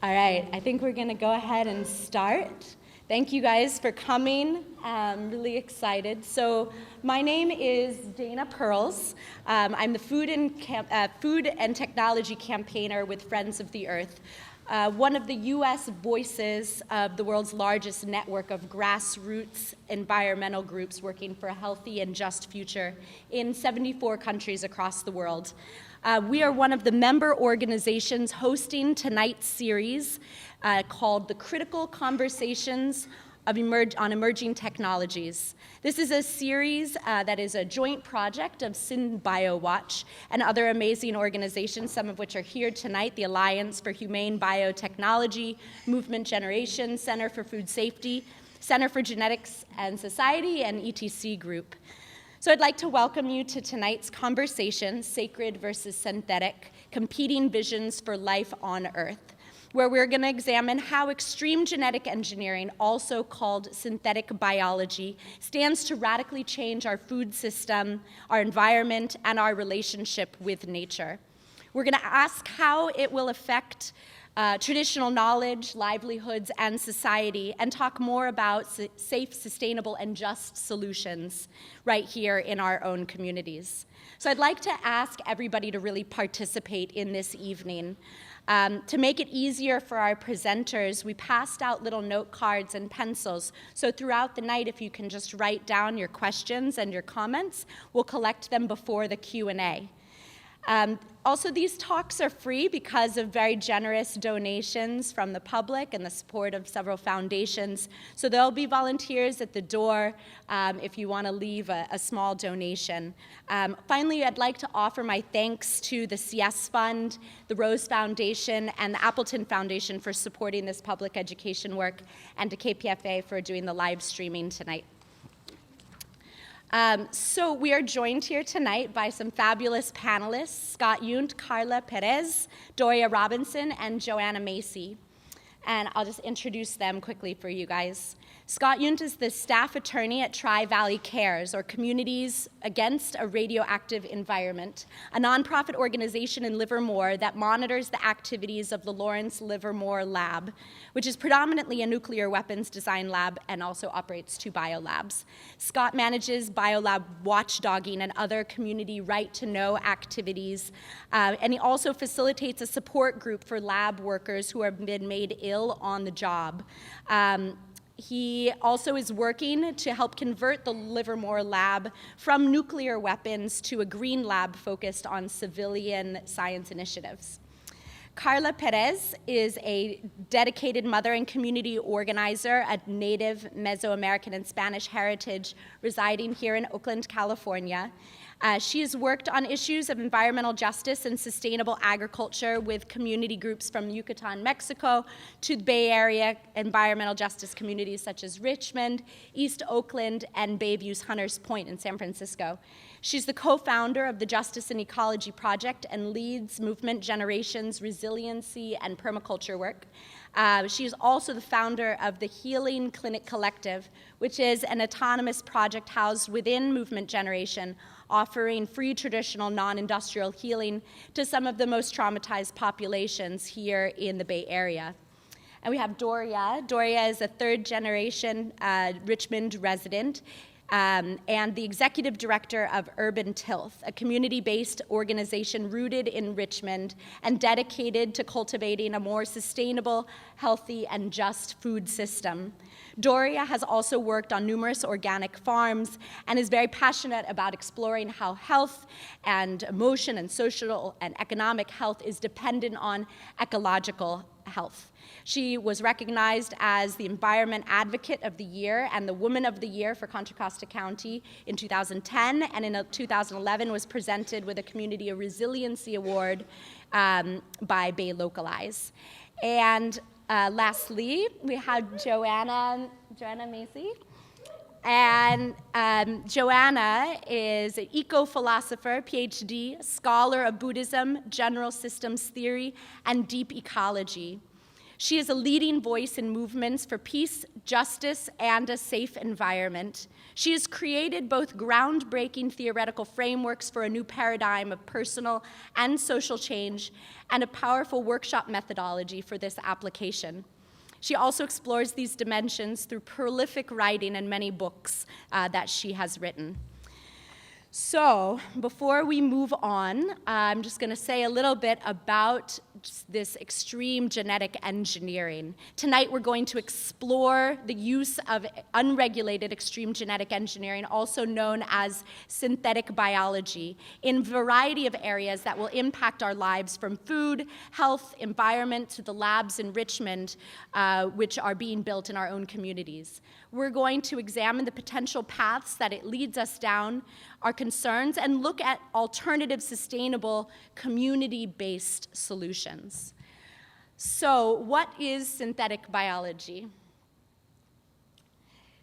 All right, I think we're gonna go ahead and start. Thank you guys for coming. I'm really excited. So my name is Dana Pearls. I'm the food and technology campaigner with Friends of the Earth, one of the US voices of the world's largest network of grassroots environmental groups working for a healthy and just future in 74 countries across the world. We are one of the member organizations hosting tonight's series called The Critical Conversations on Emerging Technologies. This is a series that is a joint project of Synbio Watch and other amazing organizations, some of which are here tonight: the Alliance for Humane Biotechnology, Movement Generation, Center for Food Safety, Center for Genetics and Society, and ETC Group. So I'd like to welcome you to tonight's conversation, Sacred versus Synthetic, Competing Visions for Life on Earth, where we're going to examine how extreme genetic engineering, also called synthetic biology, stands to radically change our food system, our environment, and our relationship with nature. We're going to ask how it will affect traditional knowledge, livelihoods, and society, and talk more about safe, sustainable, and just solutions right here in our own communities. So I'd like to ask everybody to really participate in this evening. To make it easier for our presenters, we passed out little note cards and pencils. So throughout the night, if you can just write down your questions and your comments, we'll collect them before the Q&A. Also, these talks are free because of very generous donations from the public and the support of several foundations. So there'll be volunteers at the door if you want to leave a small donation. Finally, I'd like to offer my thanks to the CS Fund, the Rose Foundation, and the Appleton Foundation for supporting this public education work, and to KPFA for doing the live streaming tonight. So we are joined here tonight by some fabulous panelists: Scott Yundt, Carla, Perez, Doria Robinson, and Joanna Macy. And I'll just introduce them quickly for you guys. Scott Yundt is the staff attorney at Tri-Valley Cares, or Communities Against a Radioactive Environment, a nonprofit organization in Livermore that monitors the activities of the Lawrence Livermore Lab, which is predominantly a nuclear weapons design lab and also operates 2 biolabs. Scott manages biolab watchdogging and other community right-to-know activities, and he also facilitates a support group for lab workers who have been made ill on the job. He also is working to help convert the Livermore lab from nuclear weapons to a green lab focused on civilian science initiatives. Carla Perez is a dedicated mother and community organizer, a native Mesoamerican and Spanish heritage residing here in Oakland, California. She has worked on issues of environmental justice and sustainable agriculture with community groups from Yucatan, Mexico, to the Bay Area environmental justice communities such as Richmond, East Oakland, and Bayview's Hunters Point in San Francisco. She's the co-founder of the Justice and Ecology Project and leads Movement Generation's resiliency and permaculture work. She is also the founder of the Healing Clinic Collective, which is an autonomous project housed within Movement Generation, offering free traditional non-industrial healing to some of the most traumatized populations here in the Bay Area. And we have Doria. Doria is a third-generation Richmond resident and the executive director of Urban Tilth, a community-based organization rooted in Richmond and dedicated to cultivating a more sustainable, healthy, and just food system. Doria has also worked on numerous organic farms and is very passionate about exploring how health and emotion and social and economic health is dependent on ecological health. She was recognized as the Environment Advocate of the Year and the Woman of the Year for Contra Costa County in 2010, and in 2011 was presented with a Community Resiliency Award by Bay Localize. And lastly, we have Joanna Macy. And Joanna is an eco-philosopher, PhD, scholar of Buddhism, general systems theory, and deep ecology. She is a leading voice in movements for peace, justice, and a safe environment. She has created both groundbreaking theoretical frameworks for a new paradigm of personal and social change and a powerful workshop methodology for this application. She also explores these dimensions through prolific writing and many books that she has written. So, before we move on, I'm just going to say a little bit about this extreme genetic engineering. Tonight, we're going to explore the use of unregulated extreme genetic engineering, also known as synthetic biology, in a variety of areas that will impact our lives, from food, health, environment, to the labs in Richmond, which are being built in our own communities. We're going to examine the potential paths that it leads us down, our concerns, and look at alternative, sustainable, community-based solutions. So, what is synthetic biology?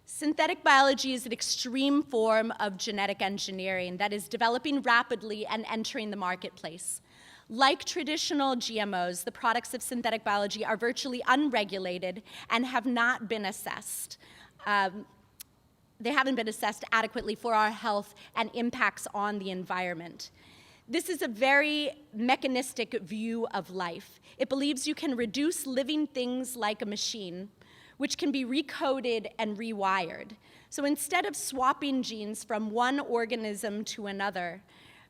Synthetic biology is an extreme form of genetic engineering that is developing rapidly and entering the marketplace. Like traditional GMOs, the products of synthetic biology are virtually unregulated and have not been assessed. They haven't been assessed adequately for our health and impacts on the environment. This is a very mechanistic view of life. It believes you can reduce living things like a machine, which can be recoded and rewired. So instead of swapping genes from one organism to another,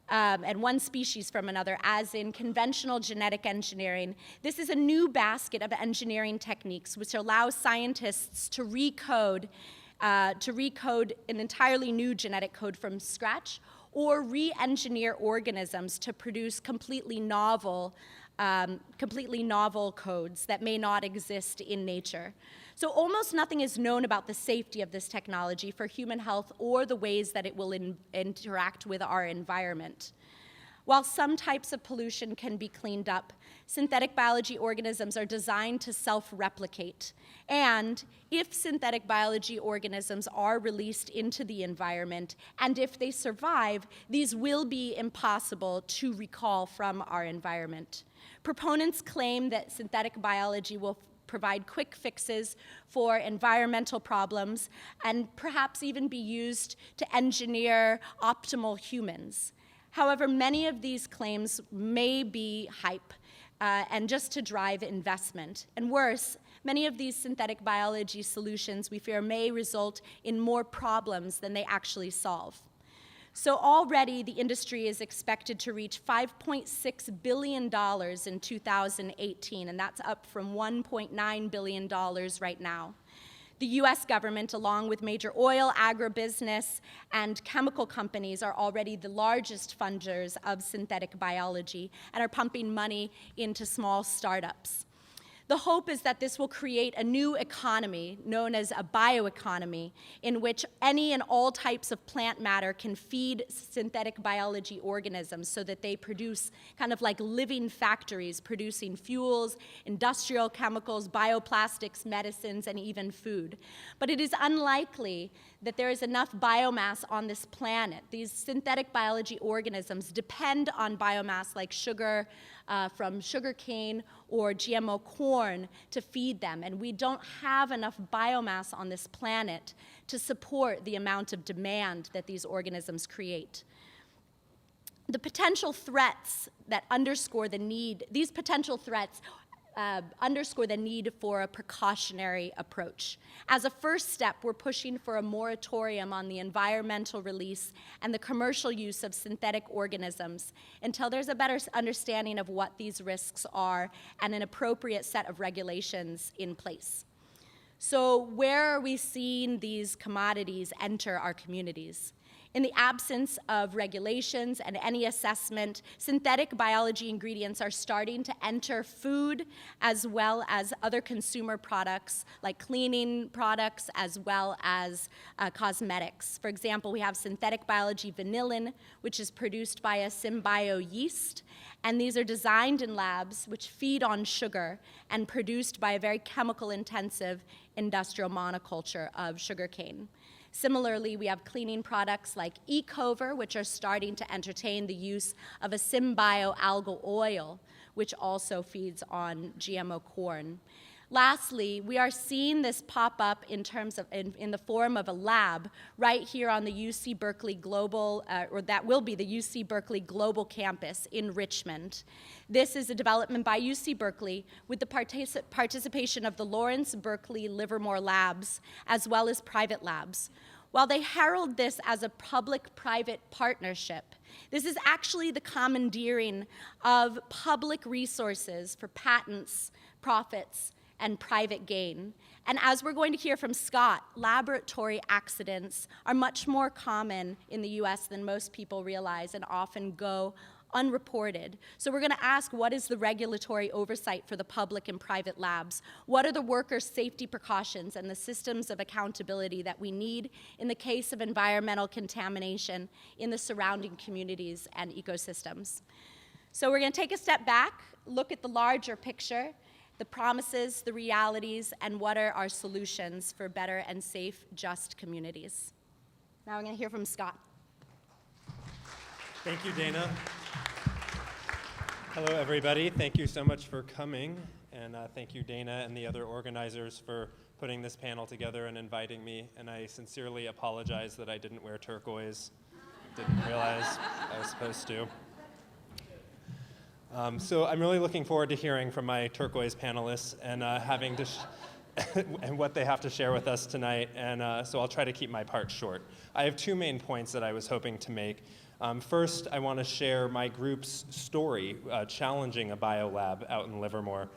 and one species from another, as in conventional genetic engineering, this is a new basket of engineering techniques which allow scientists to recode an entirely new genetic code from scratch, or re-engineer organisms to produce completely novel codes that may not exist in nature. So almost nothing is known about the safety of this technology for human health or the ways that it will interact with our environment. While some types of pollution can be cleaned up, synthetic biology organisms are designed to self-replicate. And if synthetic biology organisms are released into the environment, and if they survive, these will be impossible to recall from our environment. Proponents claim that synthetic biology will provide quick fixes for environmental problems and perhaps even be used to engineer optimal humans. However, many of these claims may be hype and just to drive investment. And worse, many of these synthetic biology solutions, we fear, may result in more problems than they actually solve. So already the industry is expected to reach $5.6 billion in 2018, and that's up from $1.9 billion right now. The US government, along with major oil, agribusiness, and chemical companies, are already the largest funders of synthetic biology and are pumping money into small startups. The hope is that this will create a new economy known as a bioeconomy, in which any and all types of plant matter can feed synthetic biology organisms so that they produce kind of like living factories producing fuels, industrial chemicals, bioplastics, medicines, and even food. But it is unlikely that there is enough biomass on this planet. These synthetic biology organisms depend on biomass like sugar, from sugarcane or GMO corn to feed them, and we don't have enough biomass on this planet to support the amount of demand that these organisms create. The potential threats that underscore the need, these potential threats underscore the need for a precautionary approach. As a first step, we're pushing for a moratorium on the environmental release and the commercial use of synthetic organisms until there's a better understanding of what these risks are and an appropriate set of regulations in place. So where are we seeing these commodities enter our communities? In the absence of regulations and any assessment, synthetic biology ingredients are starting to enter food as well as other consumer products like cleaning products as well as cosmetics. For example, we have synthetic biology vanillin, which is produced by a synbio yeast, and these are designed in labs which feed on sugar and produced by a very chemical-intensive industrial monoculture of sugarcane. Similarly, we have cleaning products like Eco-philosopher, which are starting to entertain the use of a synbio algal oil, which also feeds on GMO corn. Lastly, we are seeing this pop up in terms of, in the form of a lab right here on the UC Berkeley Global, or that will be the UC Berkeley Global Campus in Richmond. This is a development by UC Berkeley with the participation of the Lawrence Berkeley Livermore Labs, as well as private labs. While they herald this as a public-private partnership, this is actually the commandeering of public resources for patents, profits, and private gain. And as we're going to hear from Scott, laboratory accidents are much more common in the US than most people realize and often go unreported. So we're going to ask, what is the regulatory oversight for the public and private labs? What are the worker safety precautions and the systems of accountability that we need in the case of environmental contamination in the surrounding communities and ecosystems? So we're going to take a step back, look at the larger picture, the promises, the realities, and what are our solutions for better and safe, just communities. Now we're going to hear from Scott. Thank you, Dana. Hello, everybody. Thank you so much for coming. And thank you, Dana, and the other organizers for putting this panel together and inviting me. And I sincerely apologize that I didn't wear turquoise. Didn't realize I was supposed to. So I'm really looking forward to hearing from my turquoise panelists and having to and what they have to share with us tonight. And so I'll try to keep my part short. I have two main points that I was hoping to make. First, I want to share my group's story challenging a biolab out in Livermore,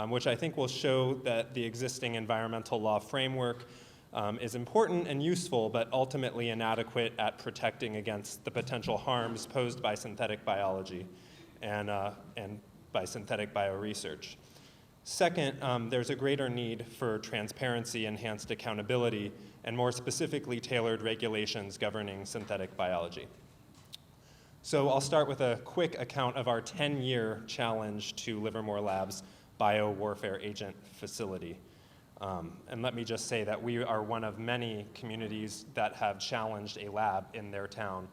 which I think will show that the existing environmental law framework is important and useful, but ultimately inadequate at protecting against the potential harms posed by synthetic biology and by synthetic bioresearch. Second, there's a greater need for transparency, enhanced accountability, and more specifically tailored regulations governing synthetic biology. So I'll start with a quick account of our 10-year challenge to Livermore Labs' biowarfare agent facility. And let me just say that we are one of many communities that have challenged a lab in their town.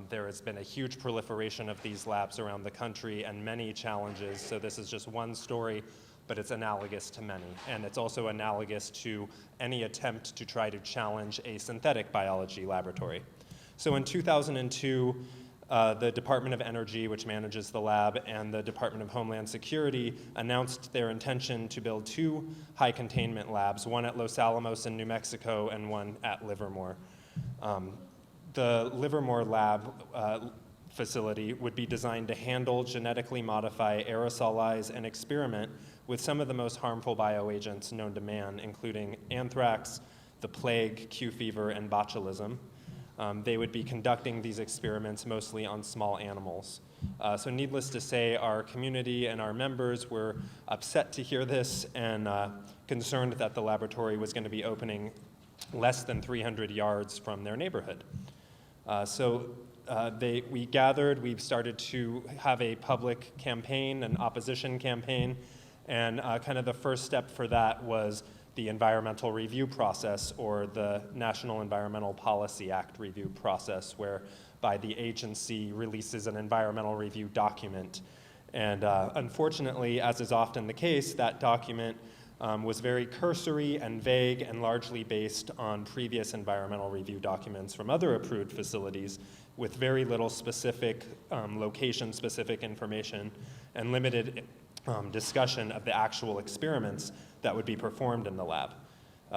There has been a huge proliferation of these labs around the country and many challenges, so this is just one story, but it's analogous to many. And it's also analogous to any attempt to try to challenge a synthetic biology laboratory. So in 2002, the Department of Energy, which manages the lab, and the Department of Homeland Security announced their intention to build two high containment labs, one at Los Alamos in New Mexico and one at Livermore. The Livermore lab facility would be designed to handle, genetically modify, aerosolize, and experiment with some of the most harmful bioagents known to man, including anthrax, the plague, Q fever, and botulism. They would be conducting these experiments mostly on small animals. So needless to say, our community and our members were upset to hear this and concerned that the laboratory was going to be opening less than 300 yards from their neighborhood. We gathered, we started to have a public campaign, an opposition campaign, and kind of the first step for that was the environmental review process, or the National Environmental Policy Act review process, whereby the agency releases an environmental review document. And unfortunately, as is often the case, that document was very cursory and vague and largely based on previous environmental review documents from other approved facilities with very little specific location-specific information and limited discussion of the actual experiments that would be performed in the lab.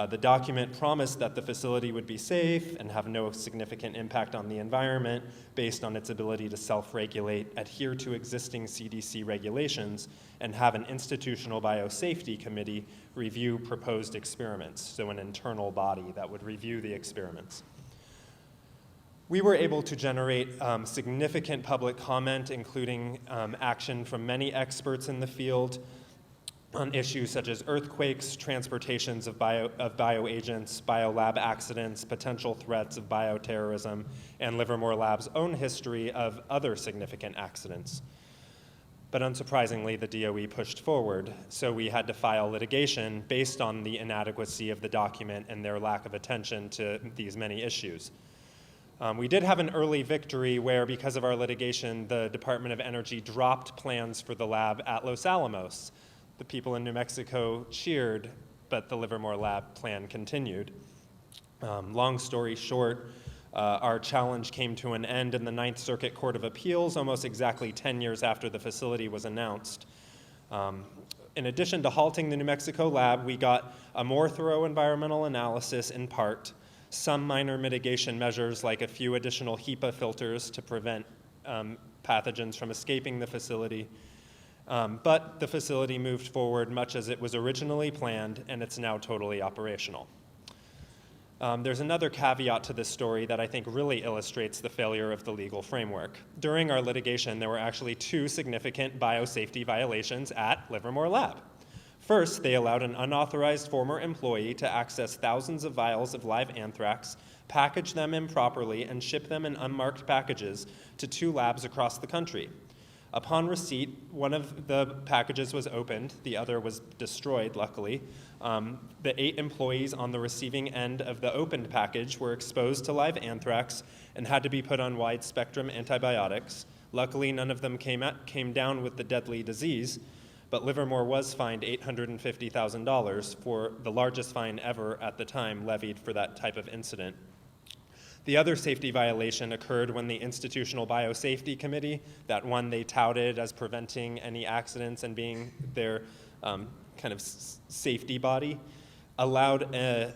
The document promised that the facility would be safe and have no significant impact on the environment based on its ability to self-regulate, adhere to existing CDC regulations, and have an institutional biosafety committee review proposed experiments, so an internal body that would review the experiments. We were able to generate significant public comment, including action from many experts in the field on issues such as earthquakes, transportations of bioagents, biolab accidents, potential threats of bioterrorism, and Livermore Lab's own history of other significant accidents. But unsurprisingly, the DOE pushed forward, so we had to file litigation based on the inadequacy of the document and their lack of attention to these many issues. We did have an early victory where, because of our litigation, the Department of Energy dropped plans for the lab at Los Alamos. The people in New Mexico cheered, but the Livermore lab plan continued. Long story short, our challenge came to an end in the Ninth Circuit Court of Appeals almost exactly 10 years after the facility was announced. In addition to halting the New Mexico lab, we got a more thorough environmental analysis in part, some minor mitigation measures like a few additional HEPA filters to prevent pathogens from escaping the facility. But the facility moved forward much as it was originally planned, and it's now totally operational. There's another caveat to this story that I think really illustrates the failure of the legal framework. During our litigation, there were actually 2 significant biosafety violations at Livermore Lab. First, they allowed an unauthorized former employee to access thousands of vials of live anthrax, package them improperly, and ship them in unmarked packages to 2 labs across the country. Upon receipt, one of the packages was opened, the other was destroyed, luckily. The 8 employees on the receiving end of the opened package were exposed to live anthrax and had to be put on wide-spectrum antibiotics. Luckily, none of them came down with the deadly disease, but Livermore was fined $850,000 for the largest fine ever at the time levied for that type of incident. The other safety violation occurred when the Institutional Biosafety Committee, that one they touted as preventing any accidents and being their kind of safety body, allowed an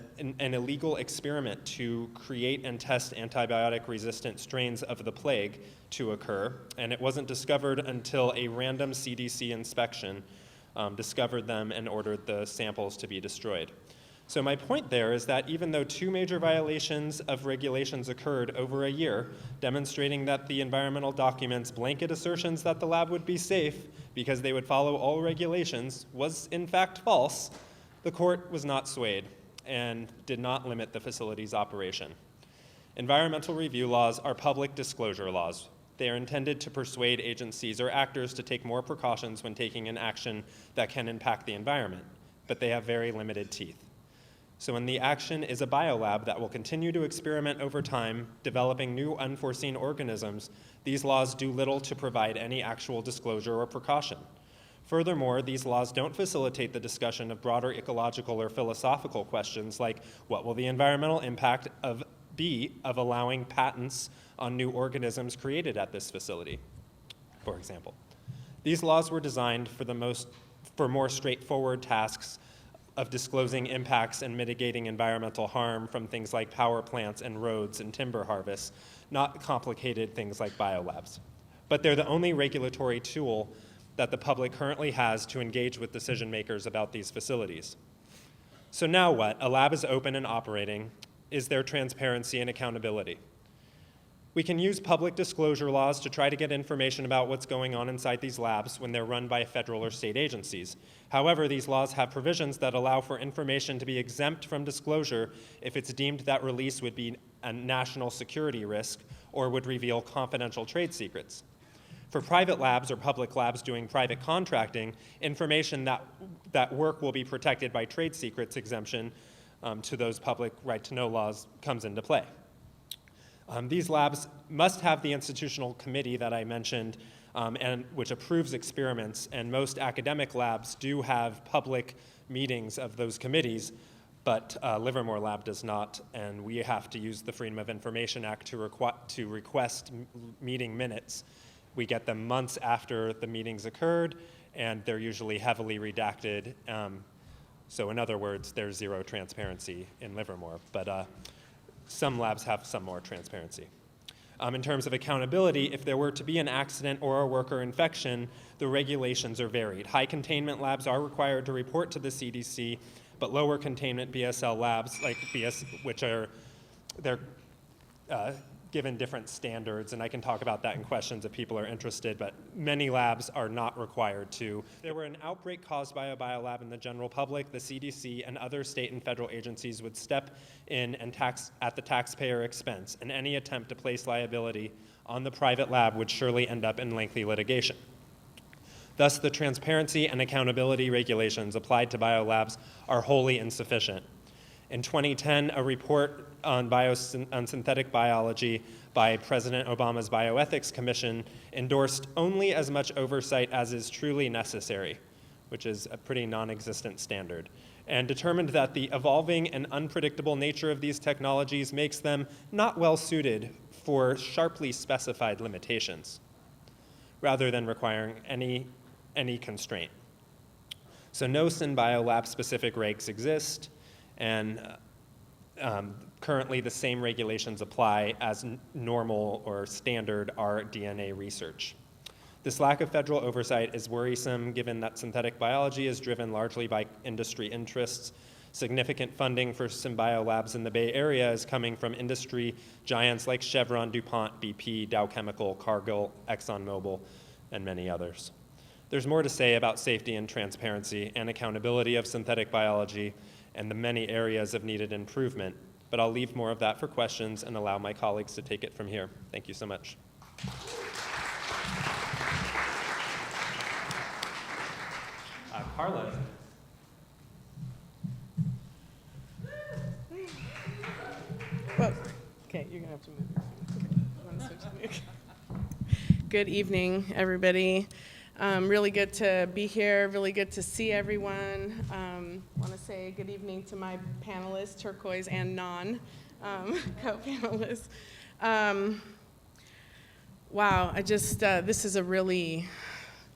illegal experiment to create and test antibiotic-resistant strains of the plague to occur, and it wasn't discovered until a random CDC inspection discovered them and ordered the samples to be destroyed. So my point there is that even though 2 major violations of regulations occurred over a year, demonstrating that the environmental documents' blanket assertions that the lab would be safe because they would follow all regulations was in fact false, the court was not swayed and did not limit the facility's operation. Environmental review laws are public disclosure laws. They are intended to persuade agencies or actors to take more precautions when taking an action that can impact the environment, but they have very limited teeth. So when the action is a biolab that will continue to experiment over time, developing new unforeseen organisms, these laws do little to provide any actual disclosure or precaution. Furthermore, these laws don't facilitate the discussion of broader ecological or philosophical questions like what will the environmental impact be of allowing patents on new organisms created at this facility, for example. These laws were designed for more straightforward tasks of disclosing impacts and mitigating environmental harm from things like power plants and roads and timber harvests, not complicated things like biolabs. But they're the only regulatory tool that the public currently has to engage with decision makers about these facilities. So now what? A lab is open and operating. Is there transparency and accountability? We can use public disclosure laws to try to get information about what's going on inside these labs when they're run by federal or state agencies. However, these laws have provisions that allow for information to be exempt from disclosure if it's deemed that release would be a national security risk or would reveal confidential trade secrets. For private labs or public labs doing private contracting, information that work will be protected by trade secrets exemption to those public right-to-know laws comes into play. These labs must have the institutional committee that I mentioned, which approves experiments, and most academic labs do have public meetings of those committees, but Livermore Lab does not, and we have to use the Freedom of Information Act to request meeting minutes. We get them months after the meetings occurred, and they're usually heavily redacted. So in other words, there's zero transparency in Livermore, but some labs have some more transparency. In terms of accountability, if there were to be an accident or a worker infection, the regulations are varied. High containment labs are required to report to the CDC, but lower containment BSL labs, like they're given different standards, and I can talk about that in questions if people are interested, but many labs are not required to. If there were an outbreak caused by a biolab in the general public, the CDC and other state and federal agencies would step in and tax at the taxpayer expense, and any attempt to place liability on the private lab would surely end up in lengthy litigation. Thus, the transparency and accountability regulations applied to biolabs are wholly insufficient. In 2010, a report on synthetic biology by President Obama's Bioethics Commission endorsed only as much oversight as is truly necessary. which is a pretty non-existent standard, and determined that the evolving and unpredictable nature of these technologies makes them not well suited for sharply specified limitations, rather than requiring any constraint. So no synbio lab-specific regs exist, and currently the same regulations apply as normal or standard rDNA research. This lack of federal oversight is worrisome given that synthetic biology is driven largely by industry interests. Significant funding for synbio labs in the Bay Area is coming from industry giants like Chevron, DuPont, BP, Dow Chemical, Cargill, ExxonMobil, and many others. There's more to say about safety and transparency and accountability of synthetic biology and the many areas of needed improvement, but I'll leave more of that for questions and allow my colleagues to take it from here. Thank you so much. Carla. Whoa. Okay, you're gonna have to move your phone. Okay. Good evening, everybody. Really good to be here. Really good to see everyone. Want to say good evening to my panelists, turquoise and non co-panelists. Wow, this is a really,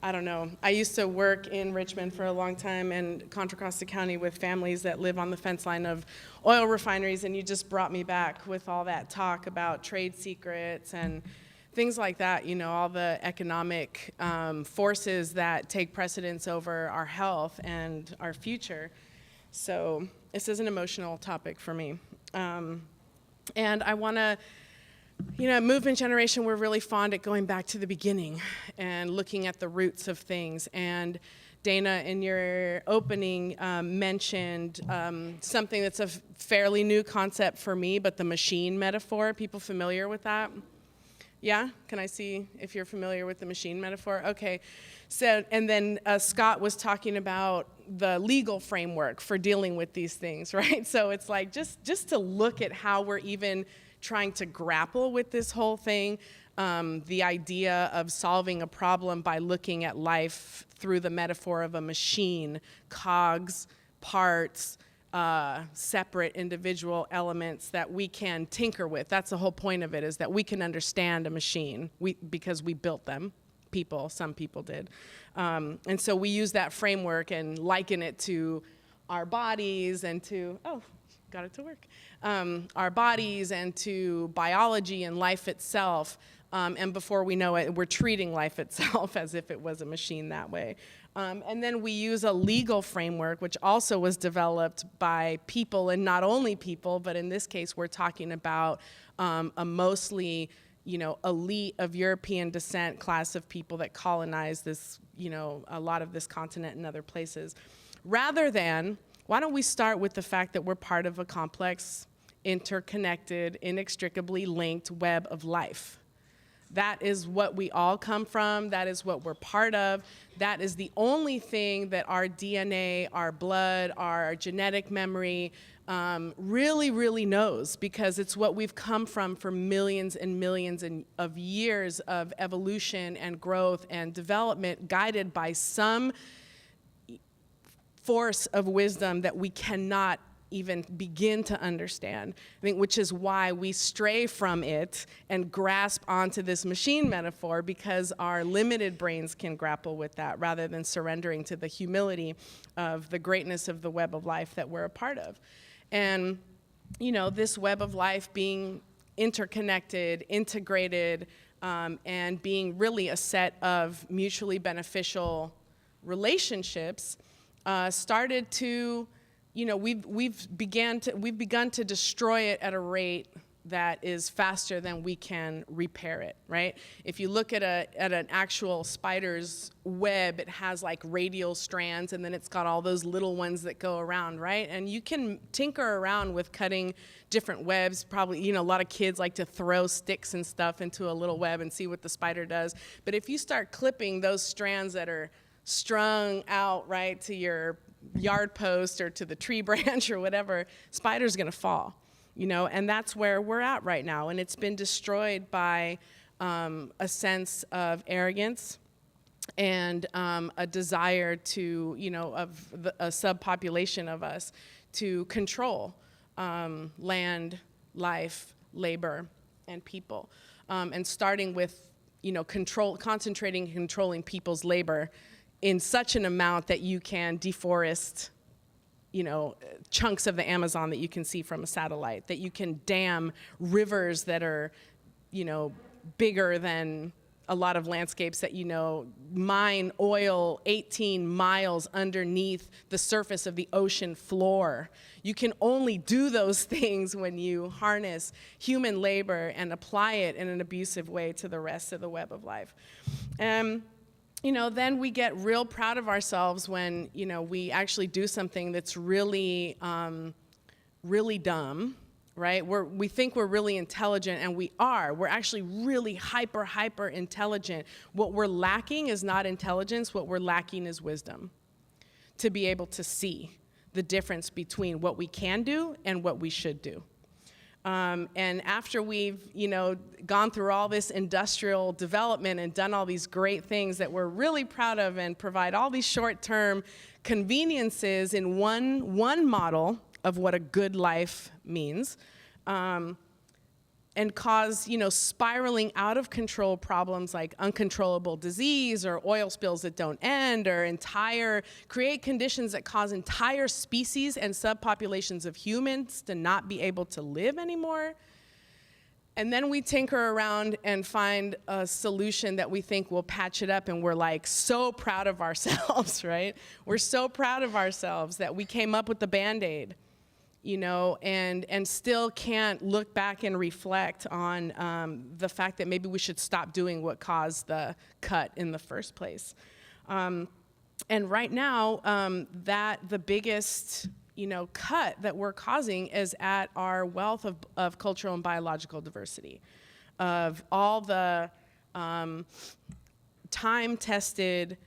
I don't know. I used to work in Richmond for a long time and Contra Costa County with families that live on the fence line of oil refineries, and you just brought me back with all that talk about trade secrets and things like that, all the economic forces that take precedence over our health and our future. So this is an emotional topic for me. And I want to, movement generation, we're really fond at going back to the beginning and looking at the roots of things. And Dana, in your opening, mentioned something that's a fairly new concept for me, but the machine metaphor. People familiar with that? Yeah? Can I see if you're familiar with the machine metaphor? Okay. So, and then Scott was talking about the legal framework for dealing with these things, right? So it's like just to look at how we're even trying to grapple with this whole thing, the idea of solving a problem by looking at life through the metaphor of a machine, cogs, parts, separate individual elements that we can tinker with. That's the whole point of it, is that we can understand a machine because we built them. Some people did. And so we use that framework and liken it to our bodies and to, got it to work, our bodies and to biology and life itself. And before we know it, we're treating life itself as if it was a machine that way. And then we use a legal framework, which also was developed by people, and not only people, but in this case, we're talking about a mostly, elite of European descent class of people that colonized this, a lot of this continent and other places. Rather than, why don't we start with the fact that we're part of a complex, interconnected, inextricably linked web of life. That is what we all come from. That is what we're part of. That is the only thing that our DNA, our blood, our genetic memory really, really knows, because it's what we've come from for millions and millions of years of evolution and growth and development, guided by some force of wisdom that we cannot even begin to understand. I think, which is why we stray from it and grasp onto this machine metaphor, because our limited brains can grapple with that rather than surrendering to the humility of the greatness of the web of life that we're a part of. And, this web of life being interconnected, integrated, and being really a set of mutually beneficial relationships started to, we've begun to destroy it at a rate that is faster than we can repair it, right? If you look at an actual spider's web, it has like radial strands, and then it's got all those little ones that go around, right? And you can tinker around with cutting different webs. Probably, a lot of kids like to throw sticks and stuff into a little web and see what the spider does. But if you start clipping those strands that are strung out, right, to your yard post or to the tree branch or whatever, spider's gonna fall, and that's where we're at right now. And it's been destroyed by a sense of arrogance and a desire to, a subpopulation of us to control land, life, labor, and people. And starting with, concentrating and controlling people's labor in such an amount that you can deforest, chunks of the Amazon that you can see from a satellite, that you can dam rivers that are, bigger than a lot of landscapes that mine oil 18 miles underneath the surface of the ocean floor. You can only do those things when you harness human labor and apply it in an abusive way to the rest of the web of life. Then we get real proud of ourselves when, we actually do something that's really, really dumb. Right? We think we're really intelligent, and we are. We're actually really hyper intelligent. What we're lacking is not intelligence. What we're lacking is wisdom, to be able to see the difference between what we can do and what we should do. And after we've, gone through all this industrial development and done all these great things that we're really proud of and provide all these short-term conveniences in one model of what a good life means, and cause, spiraling out of control problems like uncontrollable disease or oil spills that don't end, or create conditions that cause entire species and subpopulations of humans to not be able to live anymore. And then we tinker around and find a solution that we think will patch it up, and we're like so proud of ourselves, right? We're so proud of ourselves that we came up with the Band-Aid. And still can't look back and reflect on the fact that maybe we should stop doing what caused the cut in the first place. And right now, that the biggest, cut that we're causing is at our wealth of cultural and biological diversity, of all the time-tested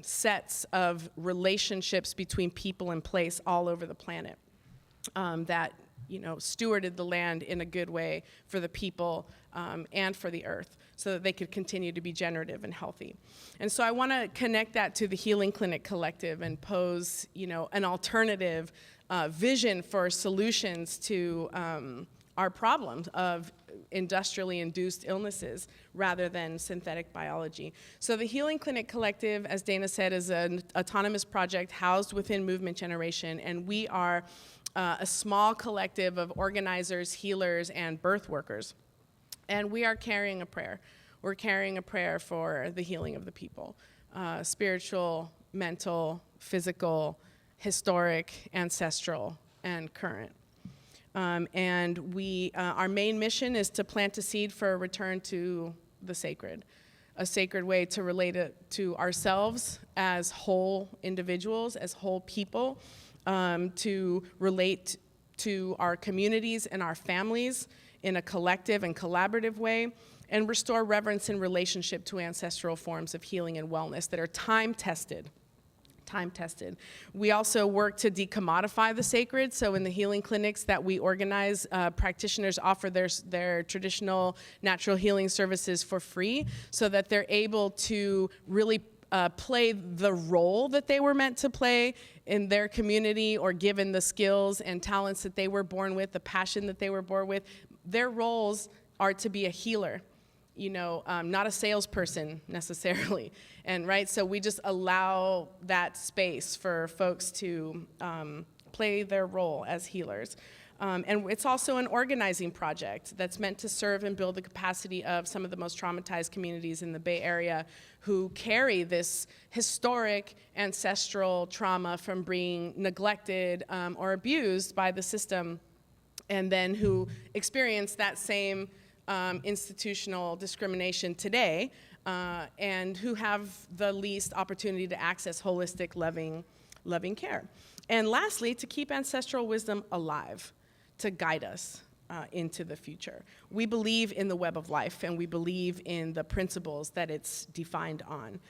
sets of relationships between people and place all over the planet that stewarded the land in a good way for the people and for the earth, so that they could continue to be generative and healthy. And so I want to connect that to the Healing Clinic Collective and pose an alternative vision for solutions to our problems of industrially induced illnesses rather than synthetic biology. So the Healing Clinic Collective, as Dana said, is an autonomous project housed within Movement Generation, and we are a small collective of organizers, healers, and birth workers. And we are carrying a prayer. We're carrying a prayer for the healing of the people, spiritual, mental, physical, historic, ancestral, and current. And our main mission is to plant a seed for a return to the sacred, a sacred way to relate it to ourselves as whole individuals, as whole people, to relate to our communities and our families in a collective and collaborative way, and restore reverence and relationship to ancestral forms of healing and wellness that are time-tested. We also work to decommodify the sacred. So in the healing clinics that we organize, practitioners offer their traditional natural healing services for free, so that they're able to really play the role that they were meant to play in their community, or given the skills and talents that they were born with, the passion that they were born with. Their roles are to be a healer, not a salesperson necessarily. And right, so we just allow that space for folks to play their role as healers. And it's also an organizing project that's meant to serve and build the capacity of some of the most traumatized communities in the Bay Area, who carry this historic ancestral trauma from being neglected or abused by the system, and then who experience that same institutional discrimination today, and who have the least opportunity to access holistic, loving care. And lastly, to keep ancestral wisdom alive, to guide us into the future. We believe in the web of life, and we believe in the principles that it's defined on.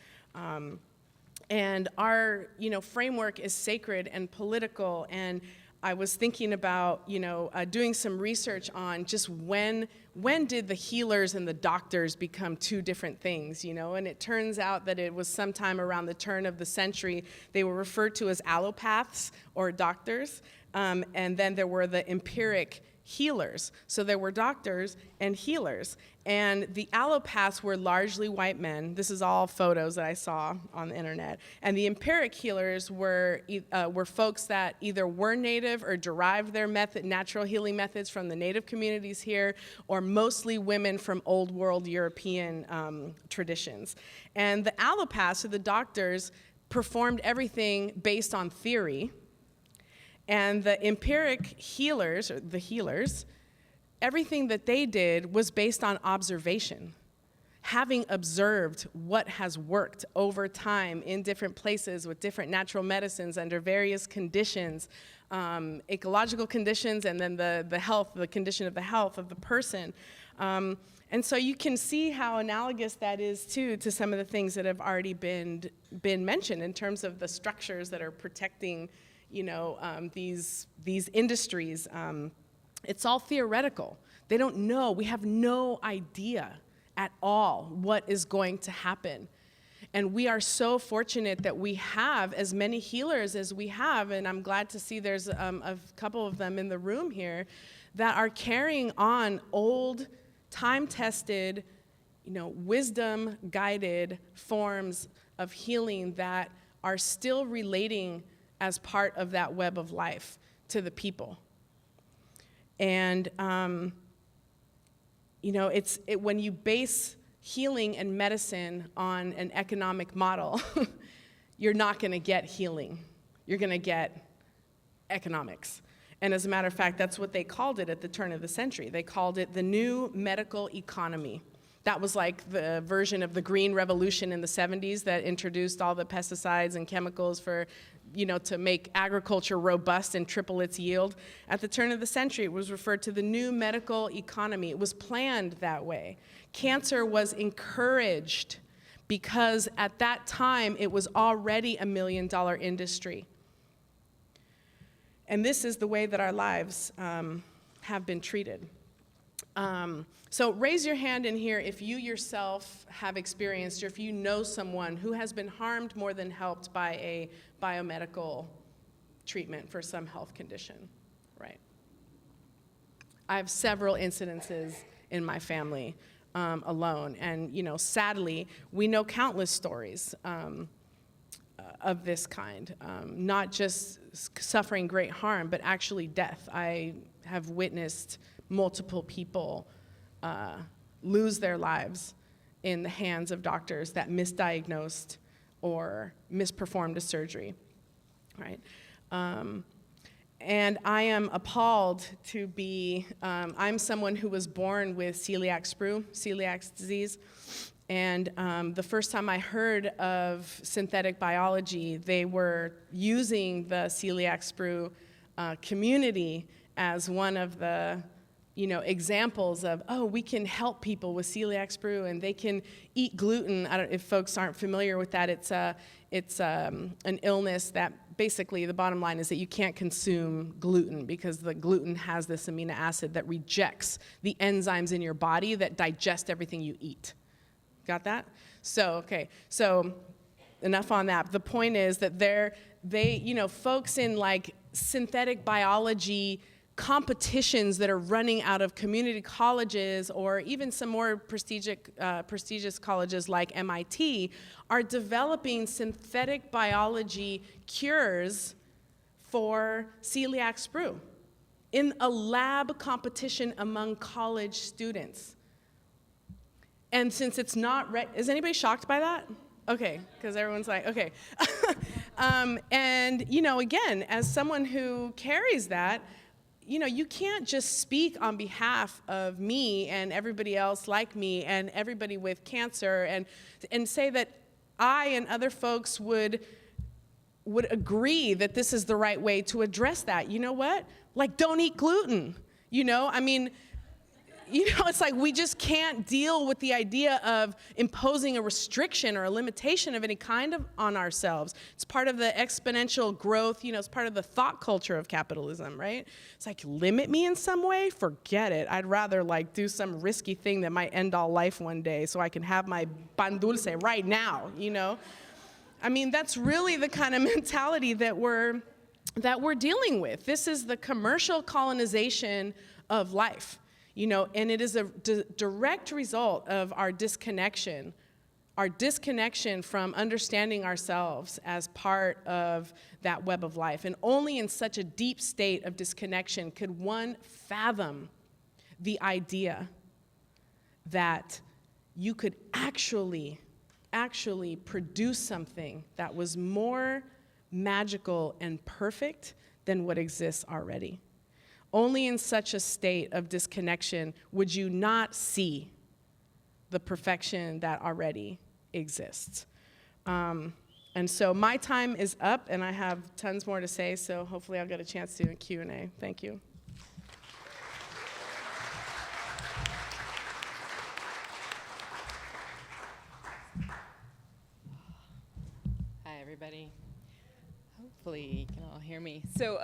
And our framework is sacred and political, and I was thinking about, doing some research on just when did the healers and the doctors become two different things, And it turns out that it was sometime around the turn of the century. They were referred to as allopaths or doctors, and then there were the empiric healers. So there were doctors and healers. And the allopaths were largely white men. This is all photos that I saw on the internet. And the empiric healers were folks that either were native or derived their natural healing methods from the native communities here, or mostly women from old world European traditions. And the allopaths, or the doctors, performed everything based on theory. And the empiric healers, or the healers, everything that they did was based on observation, having observed what has worked over time in different places with different natural medicines under various conditions, ecological conditions, and then the condition of the health of the person. And so you can see how analogous that is to some of the things that have already been mentioned in terms of the structures that are protecting these industries. It's all theoretical. They don't know. We have no idea at all what is going to happen. And we are so fortunate that we have as many healers as we have, and I'm glad to see there's a couple of them in the room here that are carrying on old, time-tested, wisdom-guided forms of healing that are still relating as part of that web of life to the people. And, when you base healing and medicine on an economic model, you're not going to get healing. You're going to get economics. And as a matter of fact, that's what they called it at the turn of the century. They called it the new medical economy. That was like the version of the Green Revolution in the 70s that introduced all the pesticides and chemicals for, to make agriculture robust and triple its yield. At the turn of the century, it was referred to the new medical economy. It was planned that way. Cancer was encouraged because at that time, it was already $1 million industry. And this is the way that our lives have been treated. So raise your hand in here if you yourself have experienced, or if you know someone who has been harmed more than helped by a biomedical treatment for some health condition, right? I have several incidences in my family alone, and sadly, we know countless stories of this kind, not just suffering great harm, but actually death. I have witnessed multiple people lose their lives in the hands of doctors that misdiagnosed or misperformed a surgery, right? And I am appalled to be, I'm someone who was born with celiac sprue, celiac disease, and the first time I heard of synthetic biology, they were using the celiac sprue community as one of the examples of, we can help people with celiac sprue and they can eat gluten. I don't, if folks aren't familiar with that, it's an illness that basically the bottom line is that you can't consume gluten because the gluten has this amino acid that rejects the enzymes in your body that digest everything you eat. Got that? So enough on that. The point is that folks in like synthetic biology competitions that are running out of community colleges or even some more prestigious colleges like MIT are developing synthetic biology cures for celiac sprue in a lab competition among college students. And since it's not, is anybody shocked by that? Okay, because everyone's like, okay. And, again, as someone who carries that, you can't just speak on behalf of me and everybody else like me and everybody with cancer and say that I and other folks would agree that this is the right way to address that. You know what? Like, don't eat gluten. it's like we just can't deal with the idea of imposing a restriction or a limitation of any kind on ourselves. It's part of the exponential growth, it's part of the thought culture of capitalism, right? It's like, limit me in some way? Forget it. I'd rather like do some risky thing that might end all life one day so I can have my pan dulce right now, I mean, that's really the kind of mentality that we're dealing with. This is the commercial colonization of life. And it is a direct result of our disconnection from understanding ourselves as part of that web of life. And only in such a deep state of disconnection could one fathom the idea that you could actually produce something that was more magical and perfect than what exists already. Only in such a state of disconnection would you not see the perfection that already exists. And so my time is up, and I have tons more to say, so hopefully I'll get a chance to do a Q&A. Thank you. Hi, everybody. Hopefully you can all hear me. So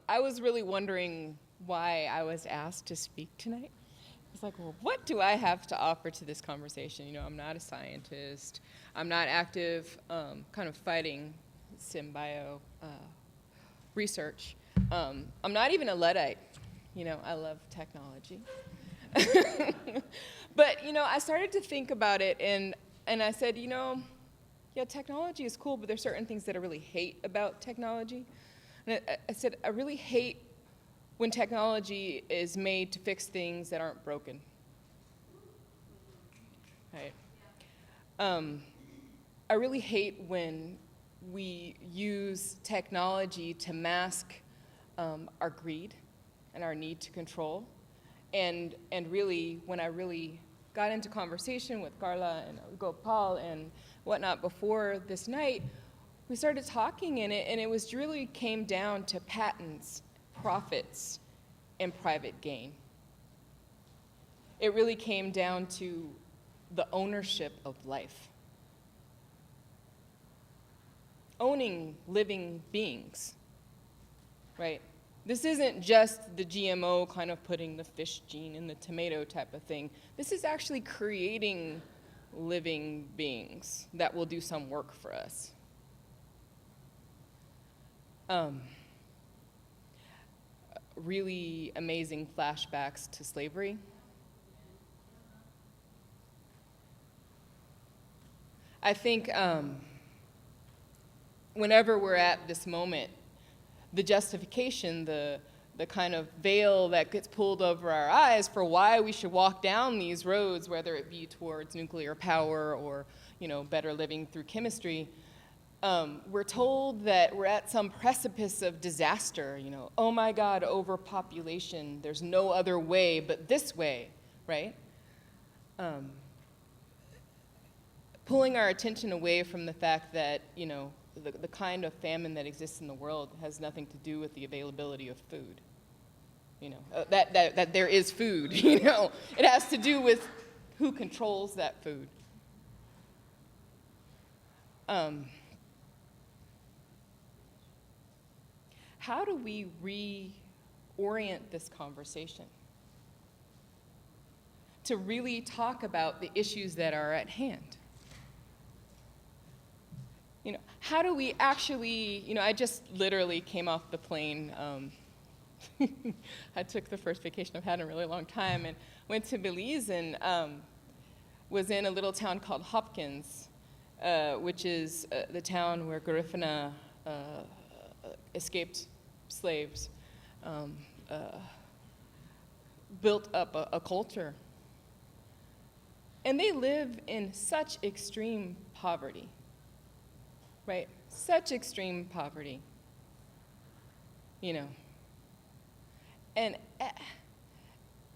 I was really wondering why I was asked to speak tonight. I was like, well, what do I have to offer to this conversation? I'm not a scientist. I'm not active, kind of fighting synbio research. I'm not even a Luddite. I love technology. But, I started to think about it, and I said, yeah, technology is cool, but there's certain things that I really hate about technology. And I said, I really hate when technology is made to fix things that aren't broken. Right? I really hate when we use technology to mask our greed and our need to control. And really, when I really got into conversation with Carla and Gopal and whatnot before this night, we started talking and it was really came down to patents, profits, and private gain. It really came down to the ownership of life. Owning living beings, right? This isn't just the GMO kind of putting the fish gene in the tomato type of thing. This is actually creating living beings that will do some work for us. Really amazing flashbacks to slavery. I think whenever we're at this moment, the justification, the kind of veil that gets pulled over our eyes for why we should walk down these roads, whether it be towards nuclear power or better living through chemistry, we're told that we're at some precipice of disaster. Oh my God, overpopulation. There's no other way but this way, right? Pulling our attention away from the fact that the kind of famine that exists in the world has nothing to do with the availability of food. That there is food, It has to do with who controls that food. How do we reorient this conversation to really talk about the issues that are at hand? How do we actually, I just literally came off the plane. I took the first vacation I've had in a really long time and went to Belize and was in a little town called Hopkins, which is the town where Garifuna escaped slaves, built up a culture. And they live in such extreme poverty. Right? Such extreme poverty. And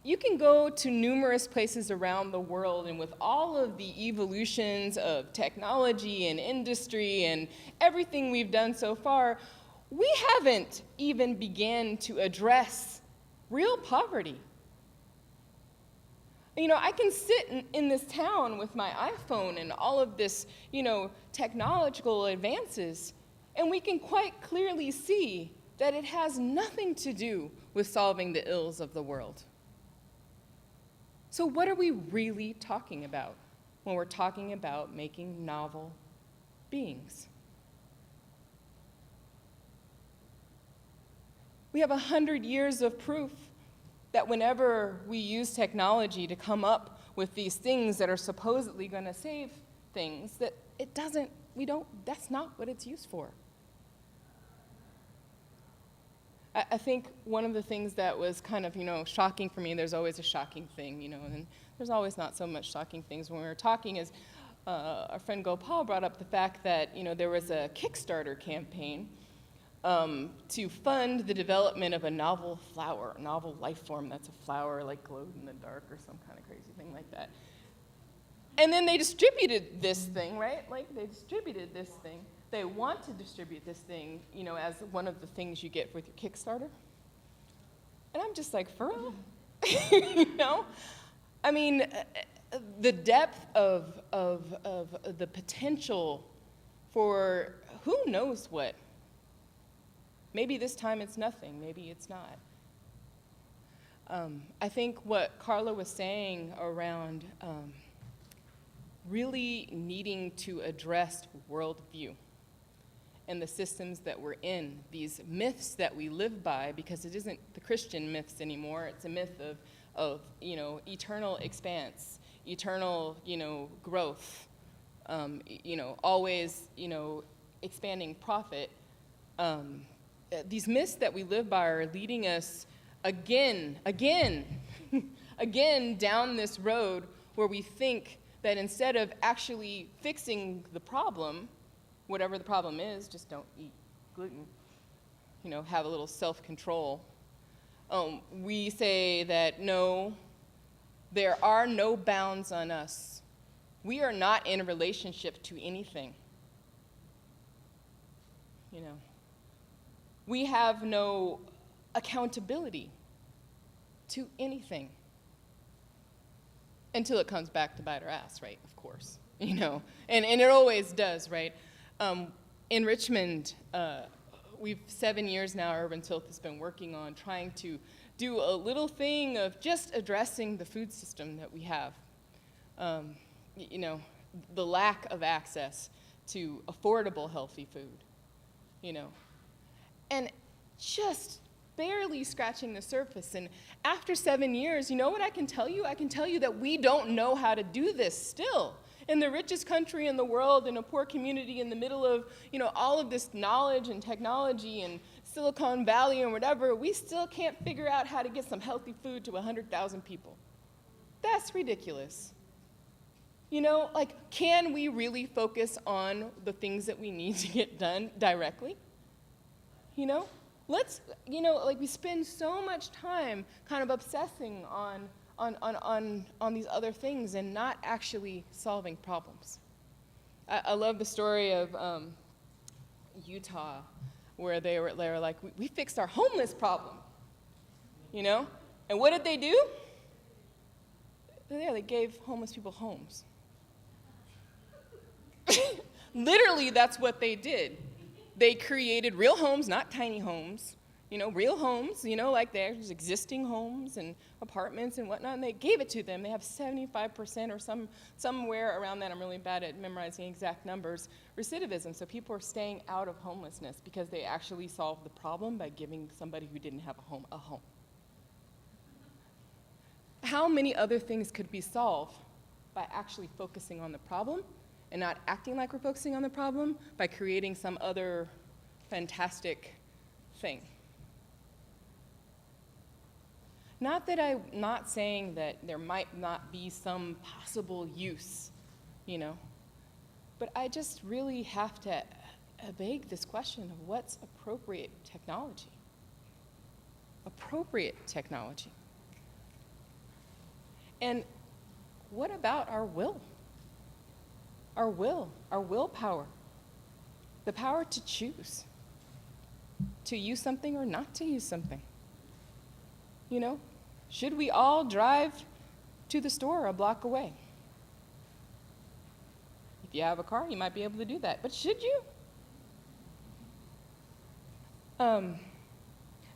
you can go to numerous places around the world, and with all of the evolutions of technology and industry and everything we've done so far, we haven't even begun to address real poverty. I can sit in this town with my iPhone and all of this, technological advances, and we can quite clearly see that it has nothing to do with solving the ills of the world. So what are we really talking about when we're talking about making novel beings? We have 100 years of proof that whenever we use technology to come up with these things that are supposedly going to save things, that it doesn't, that's not what it's used for. I think one of the things that was kind of, shocking for me, there's always a shocking thing, and there's always not so much shocking things when we were talking, is our friend Gopal brought up the fact that, there was a Kickstarter campaign to fund the development of a novel flower, a novel life form that's a flower, like glowed in the dark or some kind of crazy thing like that. And then they distributed this thing, right? Like, they distributed this thing. They want to distribute this thing, as one of the things you get with your Kickstarter. And I'm just like, for real? I mean, the depth of the potential for who knows what. Maybe this time it's nothing, maybe it's not. I think what Carla was saying around really needing to address worldview and the systems that we're in, these myths that we live by, because it isn't the Christian myths anymore, it's a myth of eternal expanse, eternal, growth, always, expanding profit. These myths that we live by are leading us again down this road where we think that instead of actually fixing the problem, whatever the problem is, just don't eat gluten, have a little self-control. We say that no, there are no bounds on us. We are not in a relationship to anything. We have no accountability to anything until it comes back to bite our ass, right? Of course, and it always does, right? In Richmond, we've 7 years now, Urban Tilth has been working on trying to do a little thing of just addressing the food system that we have. The lack of access to affordable, healthy food, and just barely scratching the surface. And after 7 years, you know what I can tell you? I can tell you that we don't know how to do this still. In the richest country in the world, in a poor community, in the middle of, all of this knowledge and technology and Silicon Valley and whatever, we still can't figure out how to get some healthy food to 100,000 people. That's ridiculous. Can we really focus on the things that we need to get done directly? Let's, we spend so much time kind of obsessing on these other things and not actually solving problems. I love the story of Utah, where they were like, we fixed our homeless problem, And what did they do? Yeah, they gave homeless people homes. Literally, that's what they did. They created real homes, not tiny homes, real homes, like there's existing homes and apartments and whatnot, and they gave it to them. They have 75% or somewhere around that, I'm really bad at memorizing exact numbers, recidivism. So people are staying out of homelessness because they actually solved the problem by giving somebody who didn't have a home a home. How many other things could be solved by actually focusing on the problem and not acting like we're focusing on the problem by creating some other fantastic thing? Not that I'm not saying that there might not be some possible use, but I just really have to beg this question of what's appropriate technology? Appropriate technology. And what about our will? Our willpower, the power to choose, to use something or not to use something. Should we all drive to the store a block away. If you have a car, you might be able to do that, but should you?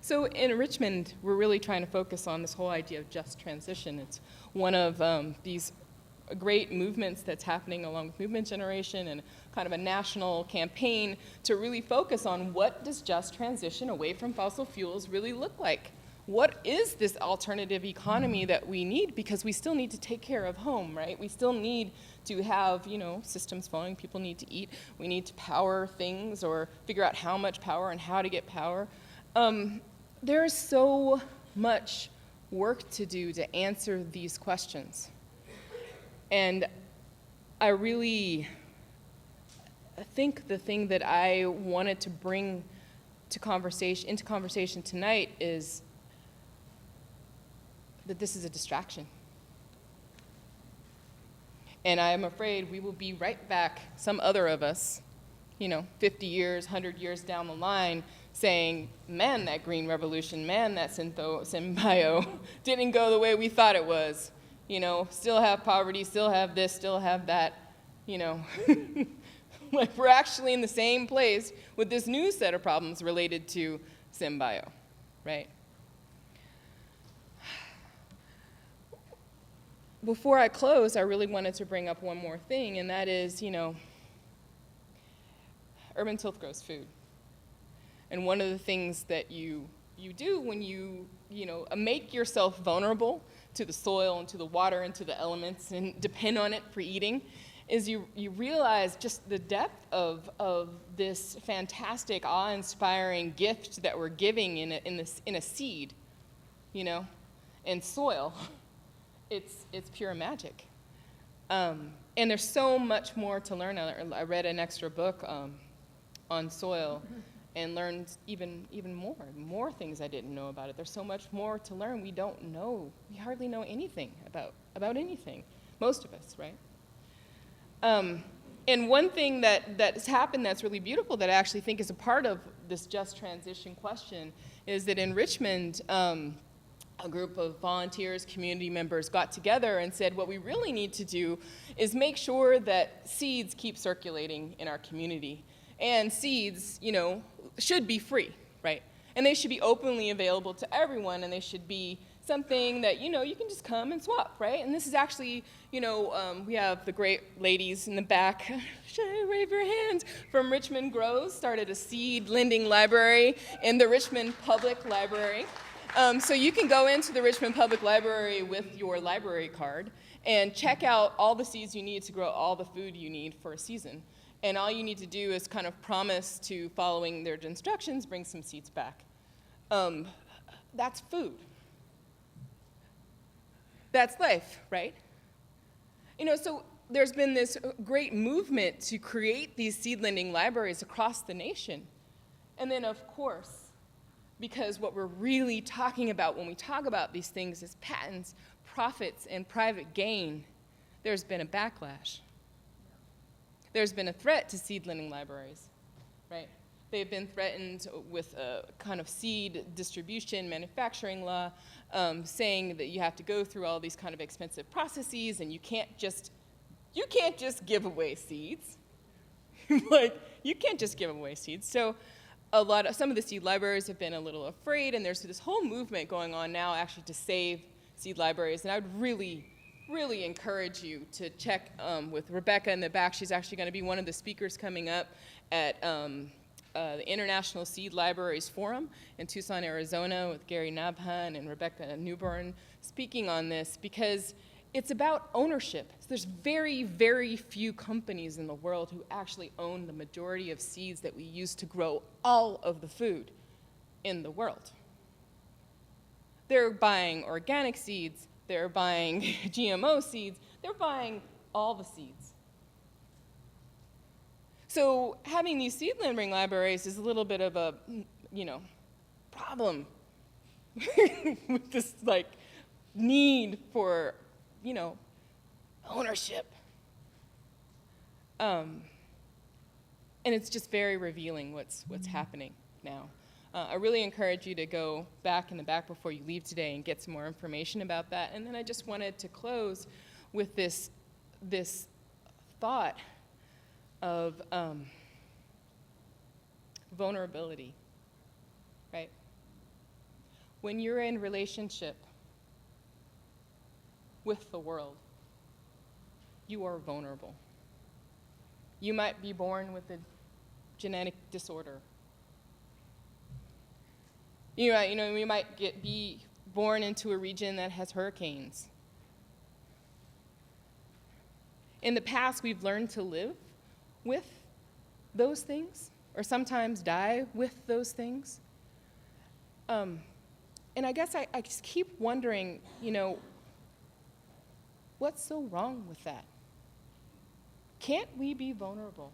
So in Richmond, we're really trying to focus on this whole idea of just transition. It's one of these great movements that's happening along with Movement Generation and kind of a national campaign to really focus on what does just transition away from fossil fuels really look like? What is this alternative economy that we need? Because we still need to take care of home, right? We still need to have, systems flowing. People need to eat. We need to power things or figure out how much power and how to get power. There's so much work to do to answer these questions. And I really think the thing that I wanted to bring into conversation tonight is that this is a distraction. And I am afraid we will be right back, some other of us, 50 years, 100 years down the line, saying, man, that green revolution, man, that synbio didn't go the way we thought it was. Still have poverty, still have this, still have that, Like we're actually in the same place with this new set of problems related to synbio, right? Before I close, I really wanted to bring up one more thing, and that is, urban tilth grows food. And one of the things that you do when you make yourself vulnerable to the soil and to the water and to the elements and depend on it for eating is you realize just the depth of this fantastic, awe-inspiring gift that we're giving in a seed, in soil. It's pure magic. And there's so much more to learn. I read an extra book on soil and learned even more things I didn't know about it. There's so much more to learn. We don't know. We hardly know anything about anything. Most of us, right? And one thing that's happened that's really beautiful that I actually think is a part of this just transition question is that in Richmond, a group of volunteers, community members got together and said what we really need to do is make sure that seeds keep circulating in our community. And seeds, should be free, right? And they should be openly available to everyone, and they should be something that, you can just come and swap, right? And this is actually, we have the great ladies in the back, wave your hands, from Richmond Grows, started a seed lending library in the Richmond Public Library. So you can go into the Richmond Public Library with your library card and check out all the seeds you need to grow all the food you need for a season. And all you need to do is kind of promise to, following their instructions, bring some seeds back. That's food. That's life, right? So there's been this great movement to create these seed lending libraries across the nation. And then, of course, because what we're really talking about when we talk about these things is patents, profits, and private gain, there's been a backlash. There's been a threat to seed lending libraries, right? They've been threatened with a kind of seed distribution manufacturing law, saying that you have to go through all these kind of expensive processes and you can't just give away seeds. You can't just give away seeds. So some of the seed libraries have been a little afraid, and there's this whole movement going on now actually to save seed libraries. And I would really encourage you to check with Rebecca in the back. She's actually going to be one of the speakers coming up at the International Seed Libraries Forum in Tucson, Arizona, with Gary Nabhan and Rebecca Newburn speaking on this, because it's about ownership. So there's very, very few companies in the world who actually own the majority of seeds that we use to grow all of the food in the world. They're buying organic seeds, they're buying GMO seeds, they're buying all the seeds. So having these seed lending libraries is a little bit of a, problem with this need for, ownership. And it's just very revealing what's happening now. I really encourage you to go back in the back before you leave today and get some more information about that. And then I just wanted to close with this thought of vulnerability, right? When you're in relationship with the world, you are vulnerable. You might be born with a genetic disorder. You might be born into a region that has hurricanes. In the past, we've learned to live with those things, or sometimes die with those things. And I guess I just keep wondering, what's so wrong with that? Can't we be vulnerable?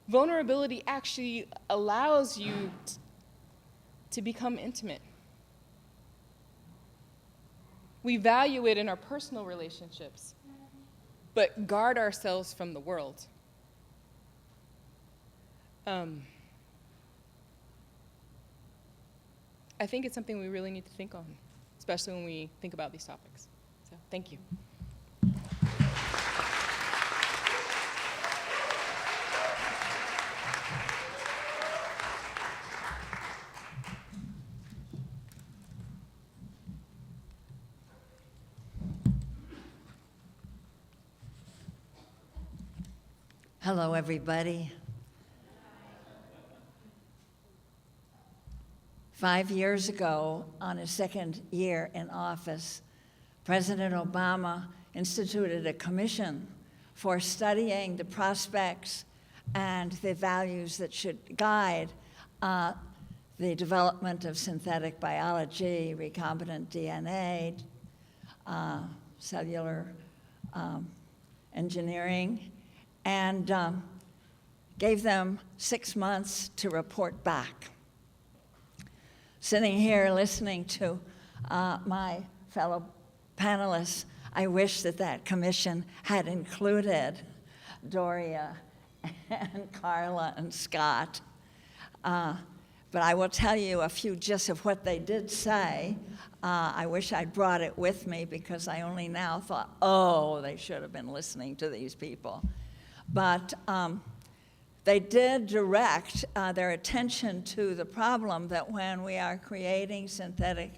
Vulnerability actually allows you to become intimate. We value it in our personal relationships, but guard ourselves from the world. I think it's something we really need to think on, especially when we think about these topics. So, thank you. Hello, everybody. 5 years ago, on his second year in office, President Obama instituted a commission for studying the prospects and the values that should guide the development of synthetic biology, recombinant DNA, cellular engineering, and gave them 6 months to report back. Sitting here listening to my fellow panelists, I wish that commission had included Doria and Carla and Scott. But I will tell you a few just of what they did say. I wish I'd brought it with me because I only now thought, oh, they should have been listening to these people. But they did direct their attention to the problem that when we are creating synthetic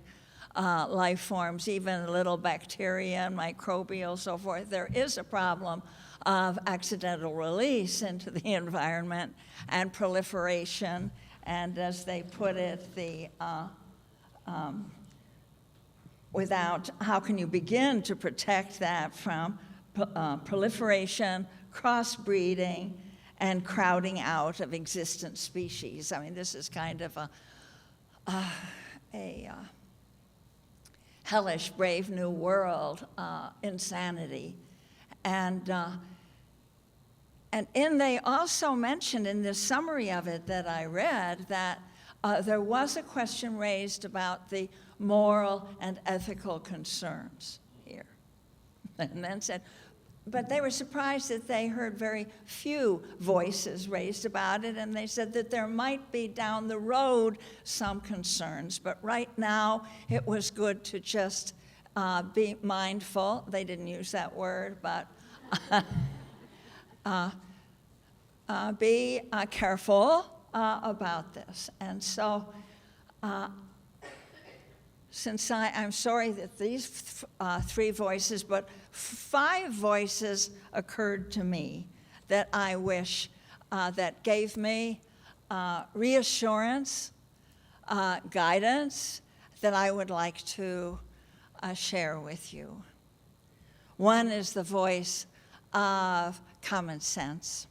life forms, even little bacteria and microbial, so forth, there is a problem of accidental release into the environment and proliferation, and as they put it, how can you begin to protect that from proliferation, crossbreeding, and crowding out of existent species. I mean, this is kind of a hellish, brave new world insanity. And they also mentioned in this summary of it that I read that there was a question raised about the moral and ethical concerns here. And then said, but they were surprised that they heard very few voices raised about it, and they said that there might be down the road some concerns, but right now it was good to just be mindful. They didn't use that word, but be careful about this. And so since I'm sorry that these 3 voices, but 5 voices occurred to me that I wish that gave me reassurance, guidance that I would like to share with you. One is the voice of common sense.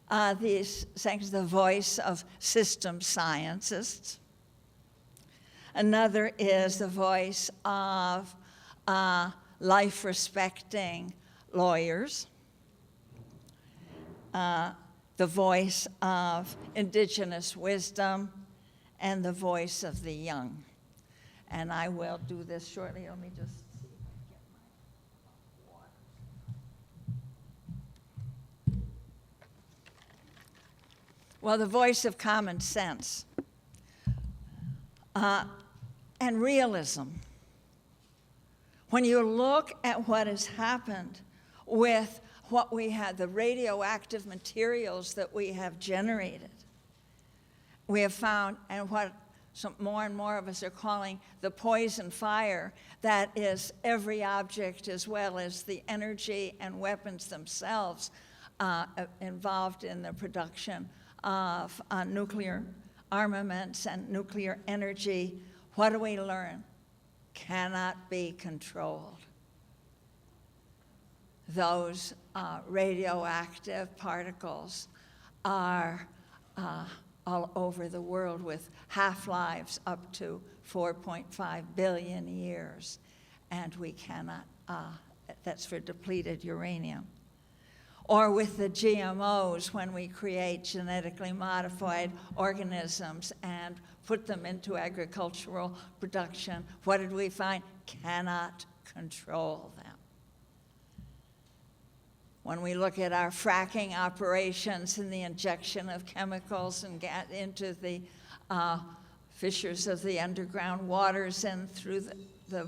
The second is the voice of system scientists. Another is the voice of life-respecting lawyers, the voice of indigenous wisdom, and the voice of the young. And I will do this shortly. Let me just see if I can get my water. Well, the voice of common sense and realism. When you look at what has happened with what we had, the radioactive materials that we have generated, we have found, and what more and more of us are calling the poison fire, that is every object as well as the energy and weapons themselves involved in the production of nuclear armaments and nuclear energy. What do we learn? Cannot be controlled. Those radioactive particles are all over the world with half-lives up to 4.5 billion years. And we cannot, that's for depleted uranium. Or with the GMOs, when we create genetically modified organisms and put them into agricultural production, what did we find? Cannot control them. When we look at our fracking operations and the injection of chemicals and into the fissures of the underground waters and through the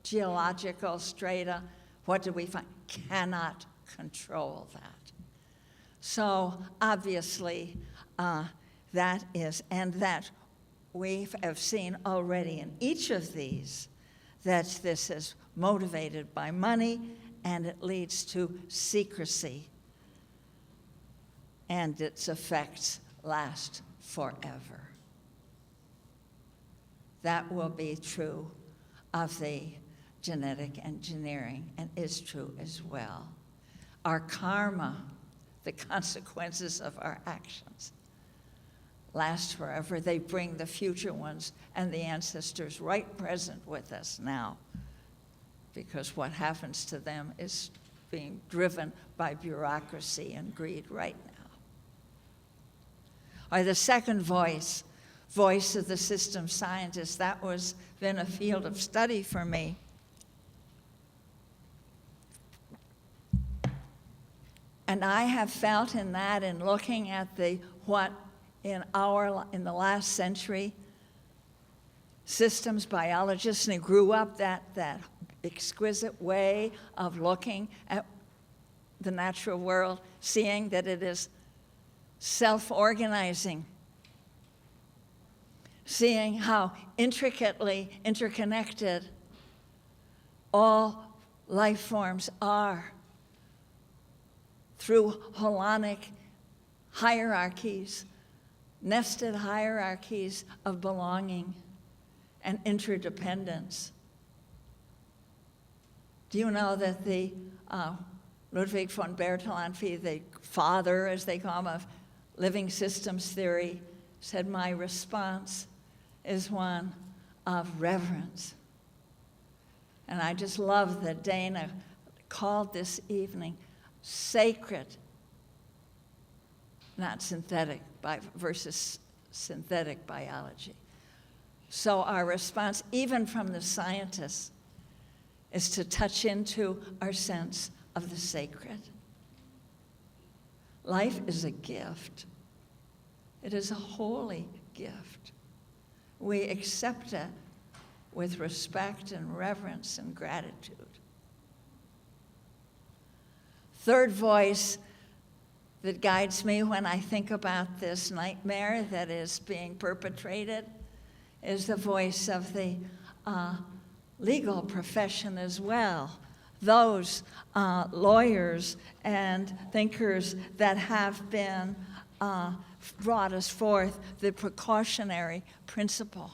geological strata, what do we find? Cannot control that. So obviously that is, and that we have seen already in each of these, that this is motivated by money and it leads to secrecy, and its effects last forever. That will be true of the genetic engineering and is true as well. Our karma, the consequences of our actions, last forever. They bring the future ones and the ancestors right present with us now, because what happens to them is being driven by bureaucracy and greed right now. Or the second voice of the system scientist, that was been a field of study for me. And I have felt in that, in looking at what in the last century, systems biologists, and they grew up that exquisite way of looking at the natural world, seeing that it is self-organizing, seeing how intricately interconnected all life forms are through holonic hierarchies, nested hierarchies of belonging and interdependence. Do you know that the Ludwig von Bertalanffy, the father, as they call him, of living systems theory, said, my response is one of reverence. And I just love that Dana called this evening sacred, not synthetic, versus synthetic biology. So our response, even from the scientists, is to touch into our sense of the sacred. Life is a gift. It is a holy gift. We accept it with respect and reverence and gratitude. Third voice that guides me when I think about this nightmare that is being perpetrated is the voice of the legal profession as well. Those lawyers and thinkers that have been brought us forth the precautionary principle.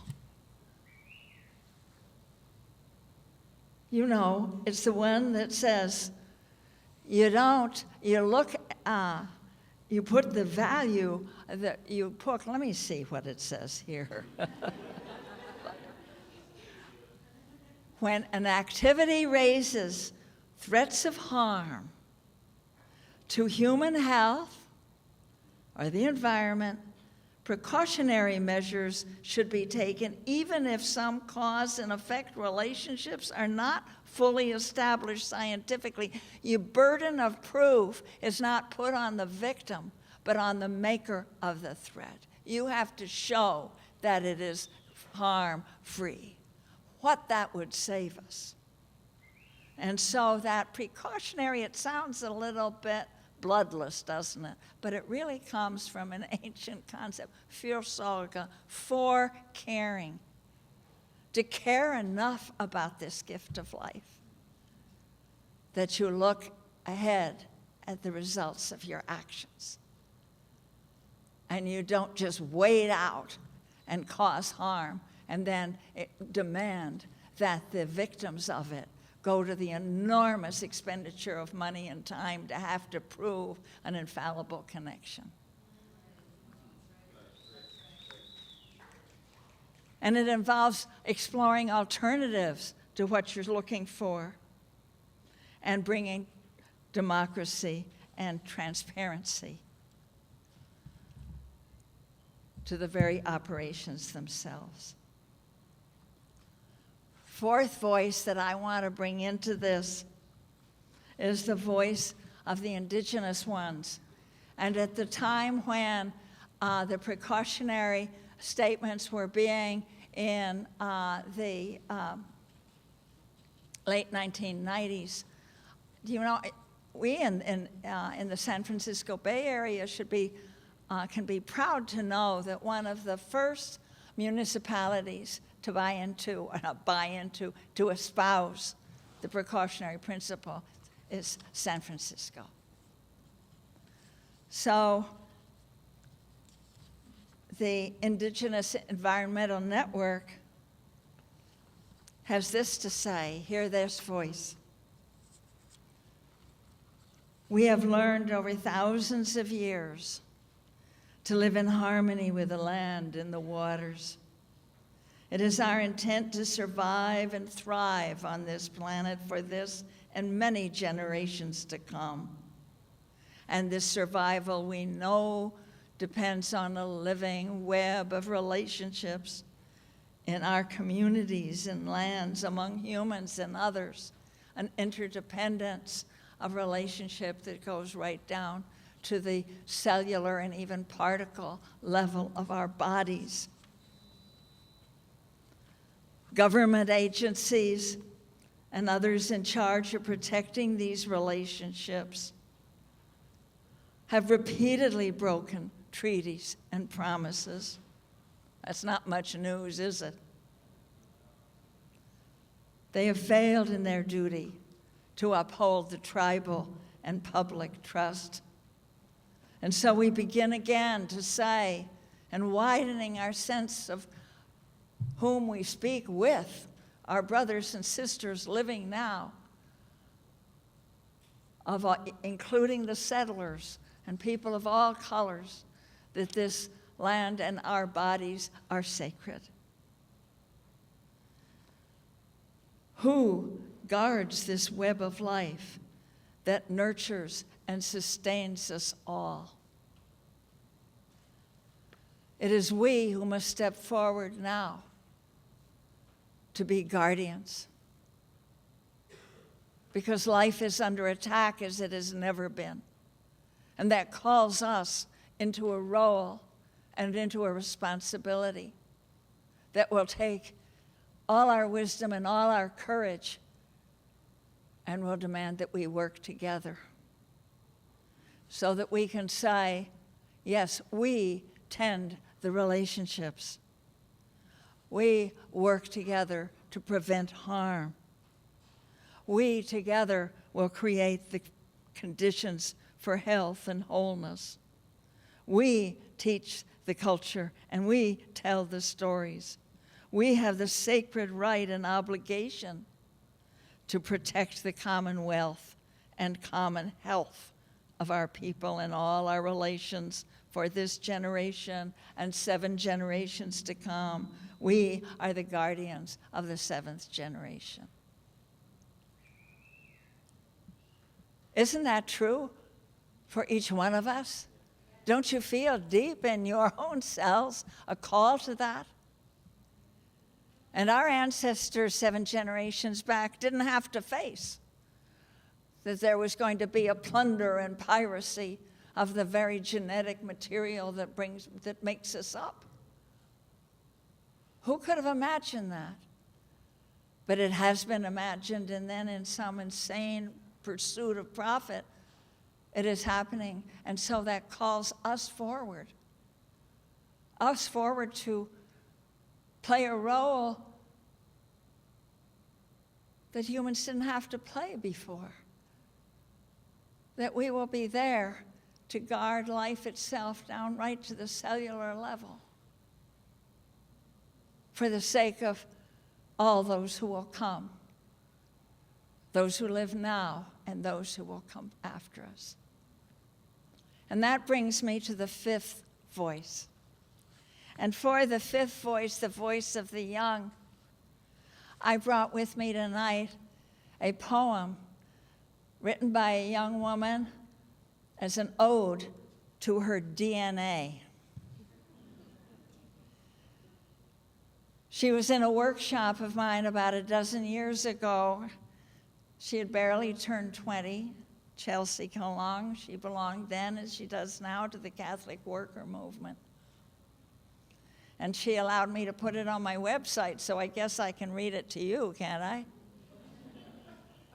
You know, it's the one that says, you put the value that you put, let me see what it says here. When an activity raises threats of harm to human health or the environment, precautionary measures should be taken even if some cause and effect relationships are not fully established scientifically. Your burden of proof is not put on the victim, but on the maker of the threat. You have to show that it is harm-free, what that would save us. And so that precautionary, it sounds a little bit bloodless, doesn't it? But it really comes from an ancient concept, fürsorge, for caring, to care enough about this gift of life that you look ahead at the results of your actions. And you don't just wait out and cause harm and then demand that the victims of it go to the enormous expenditure of money and time to have to prove an infallible connection. And it involves exploring alternatives to what you're looking for and bringing democracy and transparency to the very operations themselves. Fourth voice that I want to bring into this is the voice of the indigenous ones. And at the time when the precautionary statements were being in the late 1990s, you know, we in the San Francisco Bay Area can be proud to know that one of the first municipalities to espouse the precautionary principle is San Francisco. So the Indigenous Environmental Network has this to say, hear this voice. We have learned over thousands of years to live in harmony with the land and the waters. It is our intent to survive and thrive on this planet for this and many generations to come. And this survival, we know, depends on a living web of relationships in our communities and lands among humans and others, an interdependence of relationship that goes right down to the cellular and even particle level of our bodies. Government agencies and others in charge of protecting these relationships have repeatedly broken treaties and promises. That's not much news, is it? They have failed in their duty to uphold the tribal and public trust. And so we begin again to say, and widening our sense of whom we speak with, our brothers and sisters living now, including the settlers and people of all colors, that this land and our bodies are sacred. Who guards this web of life that nurtures and sustains us all? It is we who must step forward now to be guardians, because life is under attack as it has never been. And that calls us into a role and into a responsibility that will take all our wisdom and all our courage and will demand that we work together so that we can say, yes, we tend the relationships. We work together to prevent harm. We together will create the conditions for health and wholeness. We teach the culture and we tell the stories. We have the sacred right and obligation to protect the commonwealth and common health of our people and all our relations for this generation and 7 generations to come. We are the guardians of the 7th generation. Isn't that true for each one of us? Don't you feel deep in your own selves a call to that? And our ancestors 7 generations back didn't have to face that there was going to be a plunder and piracy of the very genetic material that makes us up. Who could have imagined that? But it has been imagined, and then in some insane pursuit of profit, it is happening. And so that calls us forward to play a role that humans didn't have to play before. That we will be there to guard life itself down right to the cellular level for the sake of all those who will come, those who live now and those who will come after us. And that brings me to the fifth voice. And for the fifth voice, the voice of the young, I brought with me tonight a poem written by a young woman as an ode to her DNA. She was in a workshop of mine about a dozen years ago. She had barely turned 20. Chelsea came along. She belonged then, as she does now, to the Catholic worker movement. And she allowed me to put it on my website, so I guess I can read it to you, can't I?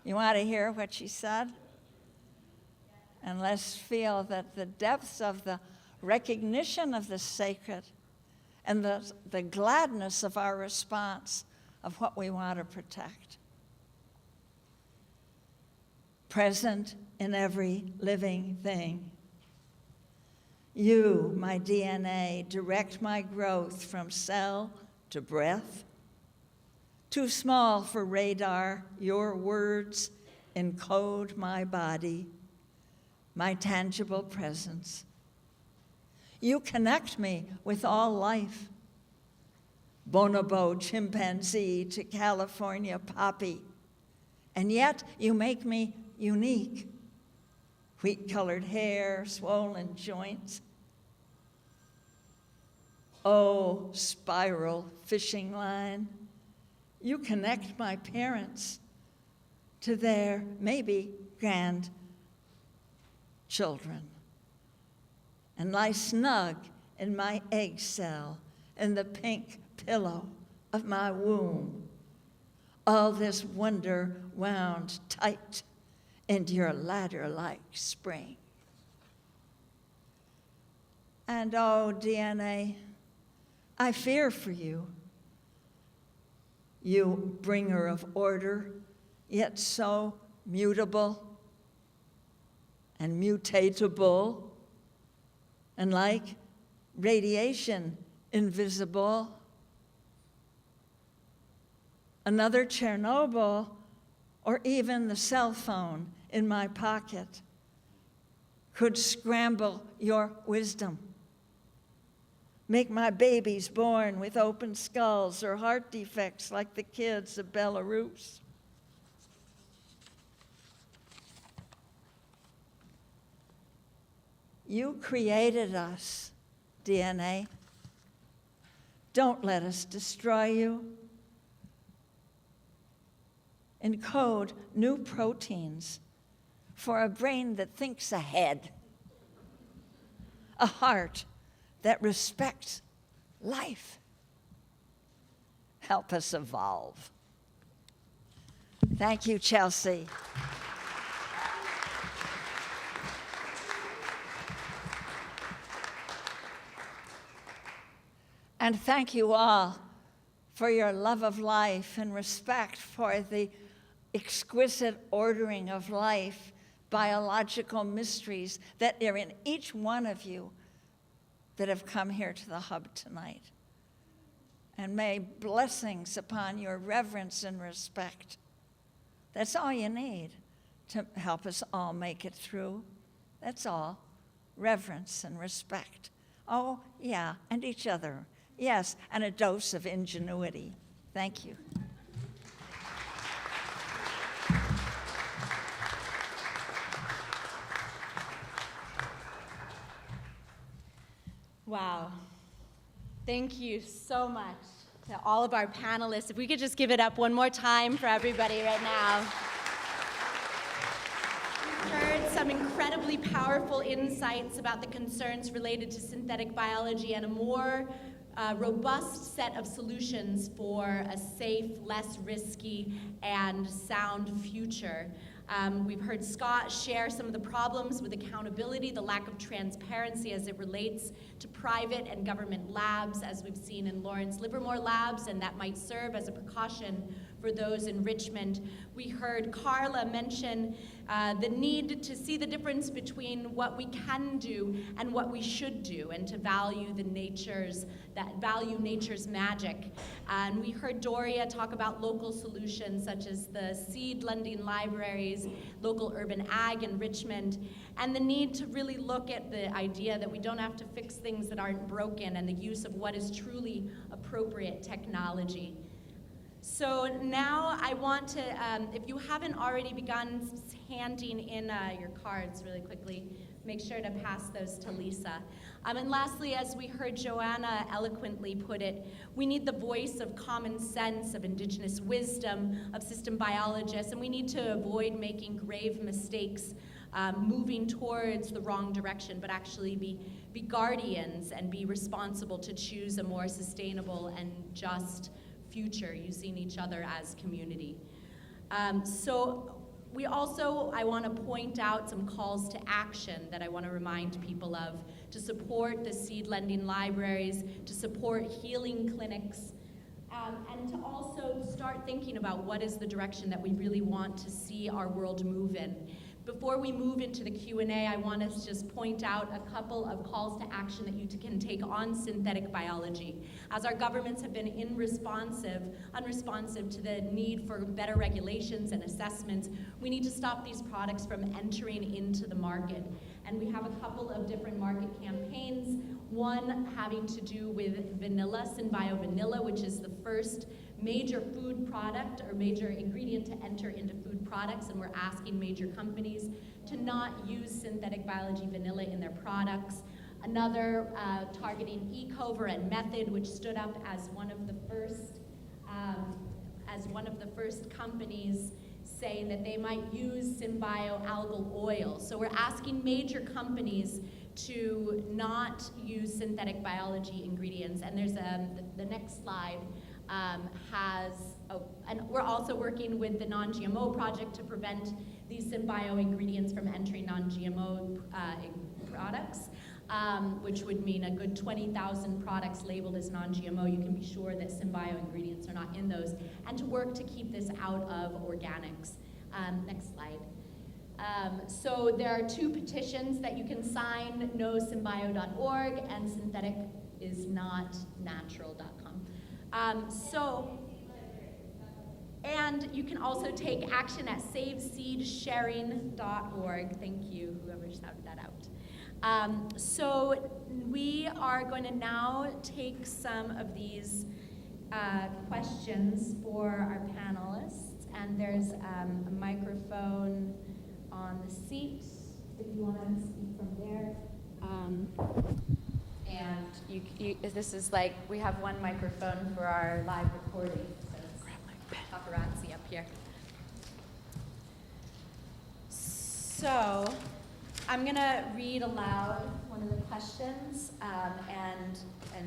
You want to hear what she said? And let's feel that the depths of the recognition of the sacred and the gladness of our response of what we want to protect. Present in every living thing. You, my DNA, direct my growth from cell to breath. Too small for radar, your words encode my body, my tangible presence. You connect me with all life. Bonobo chimpanzee to California poppy. And yet you make me unique. Wheat-colored hair, swollen joints. Oh, spiral fishing line. You connect my parents to their maybe grandchildren and lie snug in my egg cell in the pink pillow of my womb. All this wonder wound tight into your ladder-like spring. And oh, DNA, I fear for you. You bringer of order, yet so mutable and mutatable, and like radiation invisible. Another Chernobyl, or even the cell phone in my pocket, could scramble your wisdom. Make my babies born with open skulls or heart defects like the kids of Belarus. You created us, DNA. Don't let us destroy you. Encode new proteins for a brain that thinks ahead, a heart that respects life. Help us evolve. Thank you, Chelsea. And thank you all for your love of life and respect for the exquisite ordering of life, biological mysteries that are in each one of you that have come here to the Hub tonight. And may blessings upon your reverence and respect. That's all you need to help us all make it through. That's all. Reverence and respect. Oh, yeah, and each other. Yes, and a dose of ingenuity. Thank you. Wow. Thank you so much to all of our panelists. If we could just give it up one more time for everybody right now. Birds some incredibly powerful insights about the concerns related to synthetic biology and a more robust set of solutions for a safe, less risky, and sound future. We've heard Scott share some of the problems with accountability, the lack of transparency as it relates to private and government labs, as we've seen in Lawrence Livermore Labs, and that might serve as a precaution for those in Richmond. We heard Carla mention the need to see the difference between what we can do and what we should do, and to value nature's magic. And we heard Doria talk about local solutions such as the seed lending libraries, local urban ag in Richmond, and the need to really look at the idea that we don't have to fix things that aren't broken, and the use of what is truly appropriate technology. So now I want to, if you haven't already begun handing in your cards really quickly, make sure to pass those to Lisa. And lastly, as we heard Joanna eloquently put it, we need the voice of common sense, of indigenous wisdom, of system biologists, and we need to avoid making grave mistakes, moving towards the wrong direction, but actually be guardians and be responsible to choose a more sustainable and just future using each other as community. So we also, I want to point out some calls to action that I want to remind people of, to support the seed lending libraries, to support healing clinics, and to also start thinking about what is the direction that we really want to see our world move in. Before we move into the Q&A, I want to just point out a couple of calls to action that you can take on synthetic biology. As our governments have been unresponsive to the need for better regulations and assessments, we need to stop these products from entering into the market. And we have a couple of different market campaigns, one having to do with vanilla, synbio vanilla, which is the first major food product or major ingredient to enter into food products, and we're asking major companies to not use synthetic biology vanilla in their products. Another targeting Eco-philosopher and Method, which stood up as one of the first companies saying that they might use synbio algal oil. So we're asking major companies to not use synthetic biology ingredients. And there's the next slide and we're also working with the Non-GMO Project to prevent these synbio ingredients from entering non-GMO products, which would mean a good 20,000 products labeled as non-GMO. You can be sure that synbio ingredients are not in those, and to work to keep this out of organics. Next slide. So there are two petitions that you can sign, nosynbio.org and synthetisnotnatural.com. And you can also take action at saveseedsharing.org. Thank you, whoever shouted that out. So we are going to now take some of these questions for our panelists. And there's a microphone on the seat if you want to speak from there. And this is like, we have one microphone for our live recording, so it's paparazzi up here. So I'm going to read aloud one of the questions, and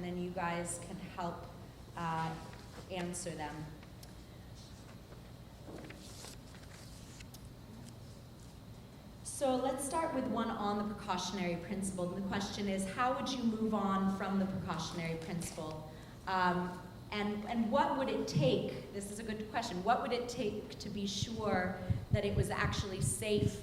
then you guys can help answer them. So let's start with one on the precautionary principle. The question is, how would you move on from the precautionary principle? And what would it take, this is a good question, what would it take to be sure that it was actually safe,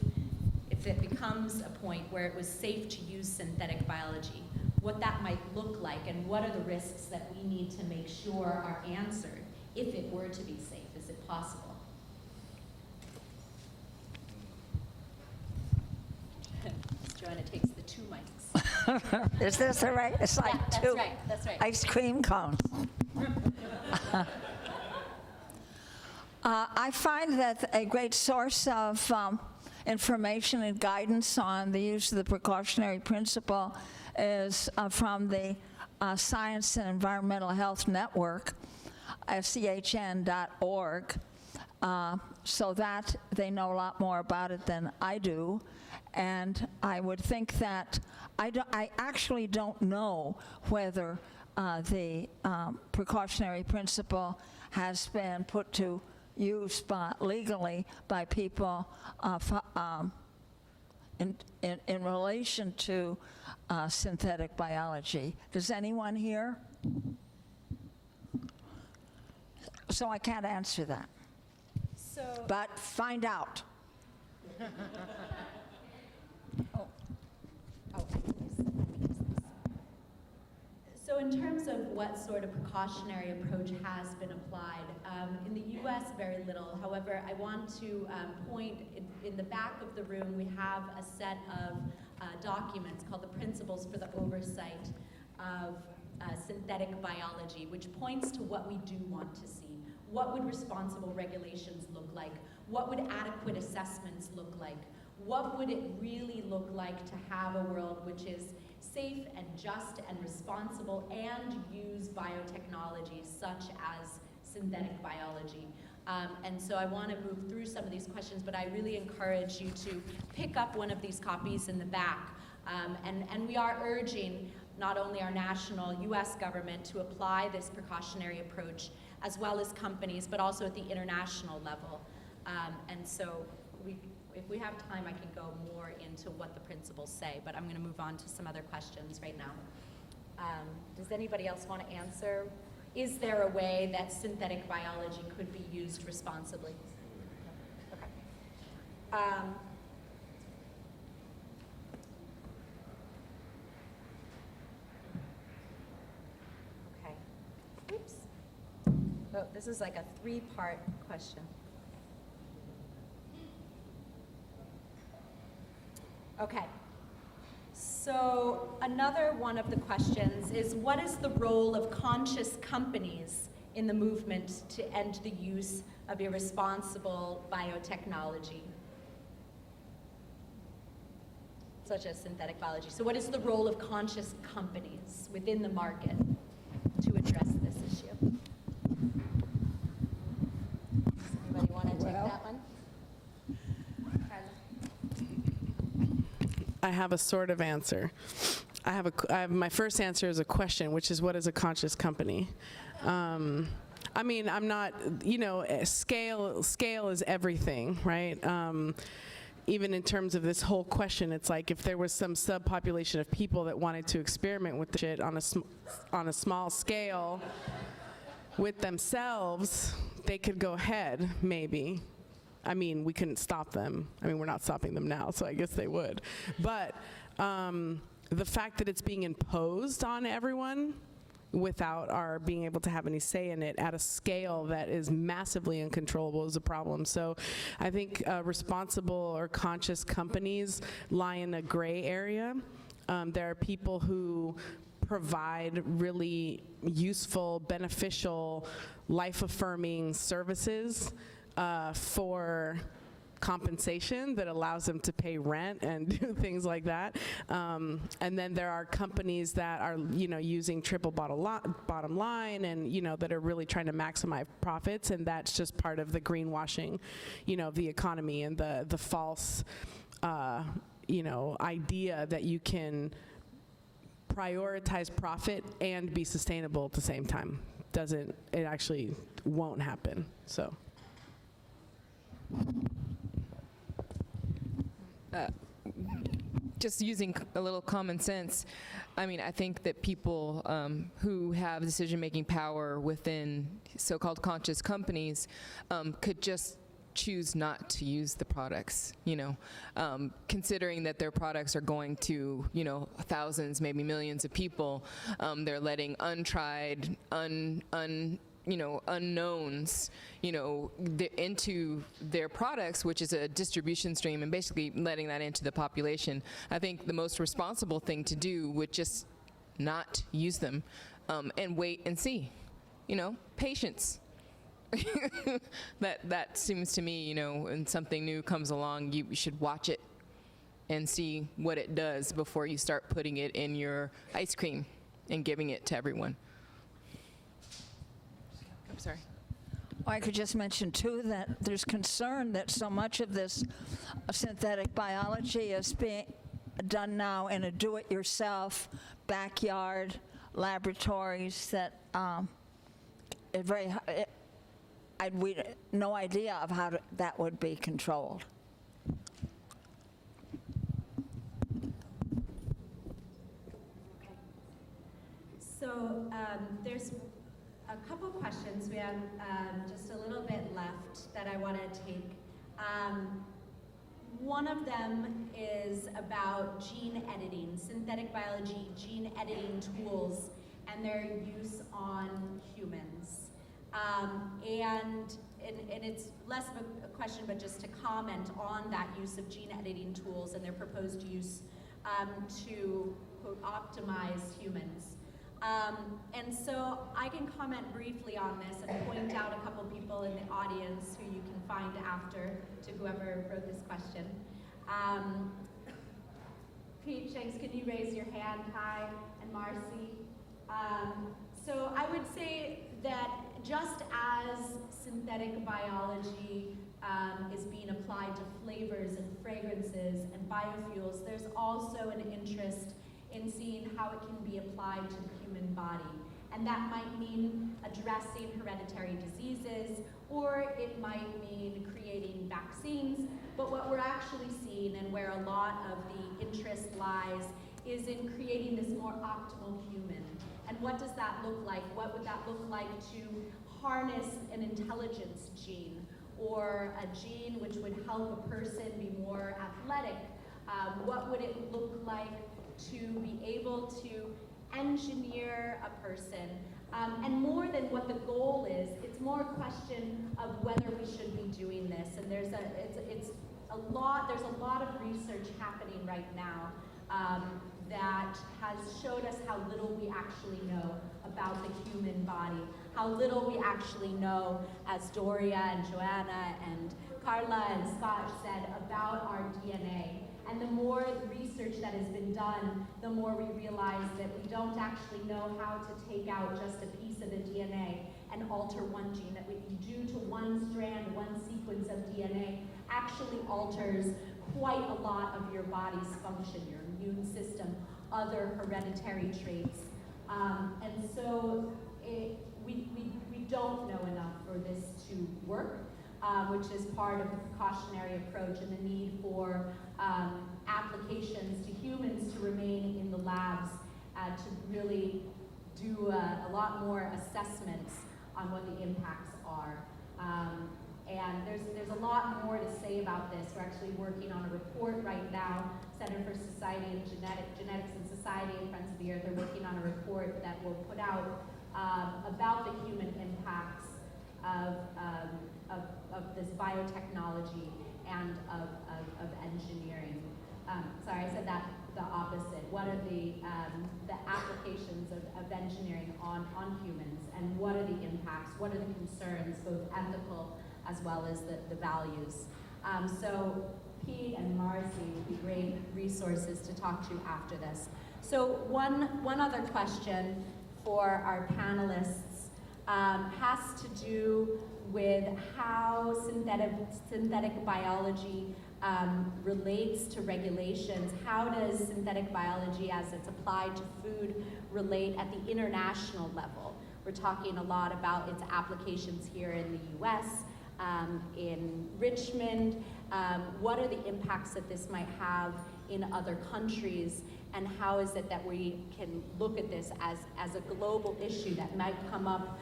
if it becomes a point where it was safe to use synthetic biology? What that might look like, and what are the risks that we need to make sure are answered if it were to be safe? Is it possible? Joanna takes the two mics. Is this the right? It's like Yeah, two that's right. ice cream cones. I find that a great source of information and guidance on the use of the precautionary principle is from the Science and Environmental Health Network, chn.org. so that they know a lot more about it than I do. And I would think that I actually don't know whether the precautionary principle has been put to use legally by people in relation to synthetic biology. Does anyone here? So I can't answer that. But find out. So in terms of what sort of precautionary approach has been applied, in the US, very little. However, I want to point, in the back of the room, we have a set of documents called the Principles for the Oversight of Synthetic Biology, which points to what we do want to see. What would responsible regulations look like? What would adequate assessments look like? What would it really look like to have a world which is safe and just and responsible and use biotechnologies such as synthetic biology? And so I want to move through some of these questions, but I really encourage you to pick up one of these copies in the back. And we are urging not only our national US government to apply this precautionary approach, as well as companies, but also at the international level. And so if we have time, I can go more into what the principles say, but I'm going to move on to some other questions right now. Does anybody else want to answer? Is there a way that synthetic biology could be used responsibly? Okay. Okay. Oops. Oh, this is like a three-part question. Okay, so another one of the questions is, what is the role of conscious companies in the movement to end the use of irresponsible biotechnology, such as synthetic biology? So what is the role of conscious companies within the market to address this issue? Does anybody want to take that one? Carla? I have a sort of answer. My first answer is a question, which is, what is a conscious company? I mean, I'm not, scale is everything, right? Even in terms of this whole question, it's like if there was some subpopulation of people that wanted to experiment with the shit on a small scale with themselves, they could go ahead, maybe. I mean, we couldn't stop them. I mean, we're not stopping them now, so I guess they would. But the fact that it's being imposed on everyone without our being able to have any say in it at a scale that is massively uncontrollable is a problem. So I think responsible or conscious companies lie in a gray area. There are people who provide really useful, beneficial, life-affirming services for compensation that allows them to pay rent and do things like that. And then there are companies that are, using triple bottom line and, that are really trying to maximize profits, and that's just part of the greenwashing, of the economy and the false, idea that you can prioritize profit and be sustainable at the same time. It actually won't happen, so. Just using a little common sense, I mean, I think that people who have decision-making power within so-called conscious companies could just choose not to use the products, considering that their products are going to, thousands, maybe millions of people. They're letting untried, unknowns, into their products, which is a distribution stream, and basically letting that into the population. I think the most responsible thing to do would just not use them and wait and see, patience. That seems to me, when something new comes along, you should watch it and see what it does before you start putting it in your ice cream and giving it to everyone. I'm sorry. I could just mention, too, that there's concern that so much of this synthetic biology is being done now in a do-it-yourself backyard laboratories that we no idea of how that would be controlled. So there's a couple questions. We have just a little bit left that I want to take. One of them is about gene editing, synthetic biology, gene editing tools, and their use on humans. And it's less of a question, but just to comment on that use of gene editing tools and their proposed use to, quote, optimize humans. And so I can comment briefly on this and point out a couple people in the audience who you can find after to whoever wrote this question. Pete Shanks, can you raise your hand? Hi, and Marcy. So I would say that just as synthetic biology is being applied to flavors and fragrances and biofuels, there's also an interest in seeing how it can be applied to the human body. And that might mean addressing hereditary diseases, or it might mean creating vaccines. But what we're actually seeing, and where a lot of the interest lies, is in creating this more optimal human. And what does that look like? What would that look like to harness an intelligence gene, or a gene which would help a person be more athletic? What would it look like to be able to engineer a person? And more than what the goal is, it's more a question of whether we should be doing this. And there's a lot of research happening right now that has showed us how little we actually know about the human body, how little we actually know, as Doria and Joanna and Carla and Scott said, about our DNA. And the more research that has been done, the more we realize that we don't actually know how to take out just a piece of the DNA and alter one gene. That what you do to one strand, one sequence of DNA, actually alters quite a lot of your body's function, your immune system, other hereditary traits. And so we don't know enough for this to work. Which is part of the precautionary approach and the need for applications to humans to remain in the labs to really do a lot more assessments on what the impacts are. And there's a lot more to say about this. We're actually working on a report right now. Center for Society and Genetics and Society and Friends of the Earth are working on a report that we'll put out about the human impacts of this biotechnology and of engineering. Sorry, I said that the opposite. What are the applications of engineering on humans, and what are the impacts? What are the concerns, both ethical as well as the values? So Pete and Marcy would be great resources to talk to after this. So one other question for our panelists has to do with how synthetic biology relates to regulations. How does synthetic biology, as it's applied to food, relate at the international level? We're talking a lot about its applications here in the US, in Richmond. What are the impacts that this might have in other countries? And how is it that we can look at this as a global issue that might come up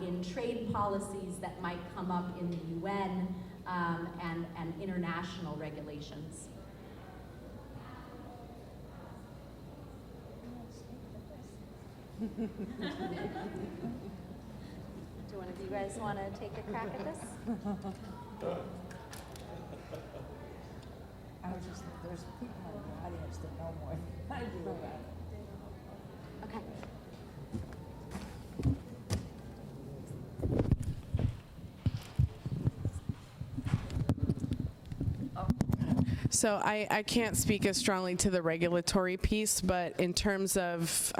in trade policies, that might come up in the UN, and international regulations? Do one of you guys want to take a crack at this? There's people in the audience that know more than I do about it. Okay. So I can't speak as strongly to the regulatory piece, but in terms of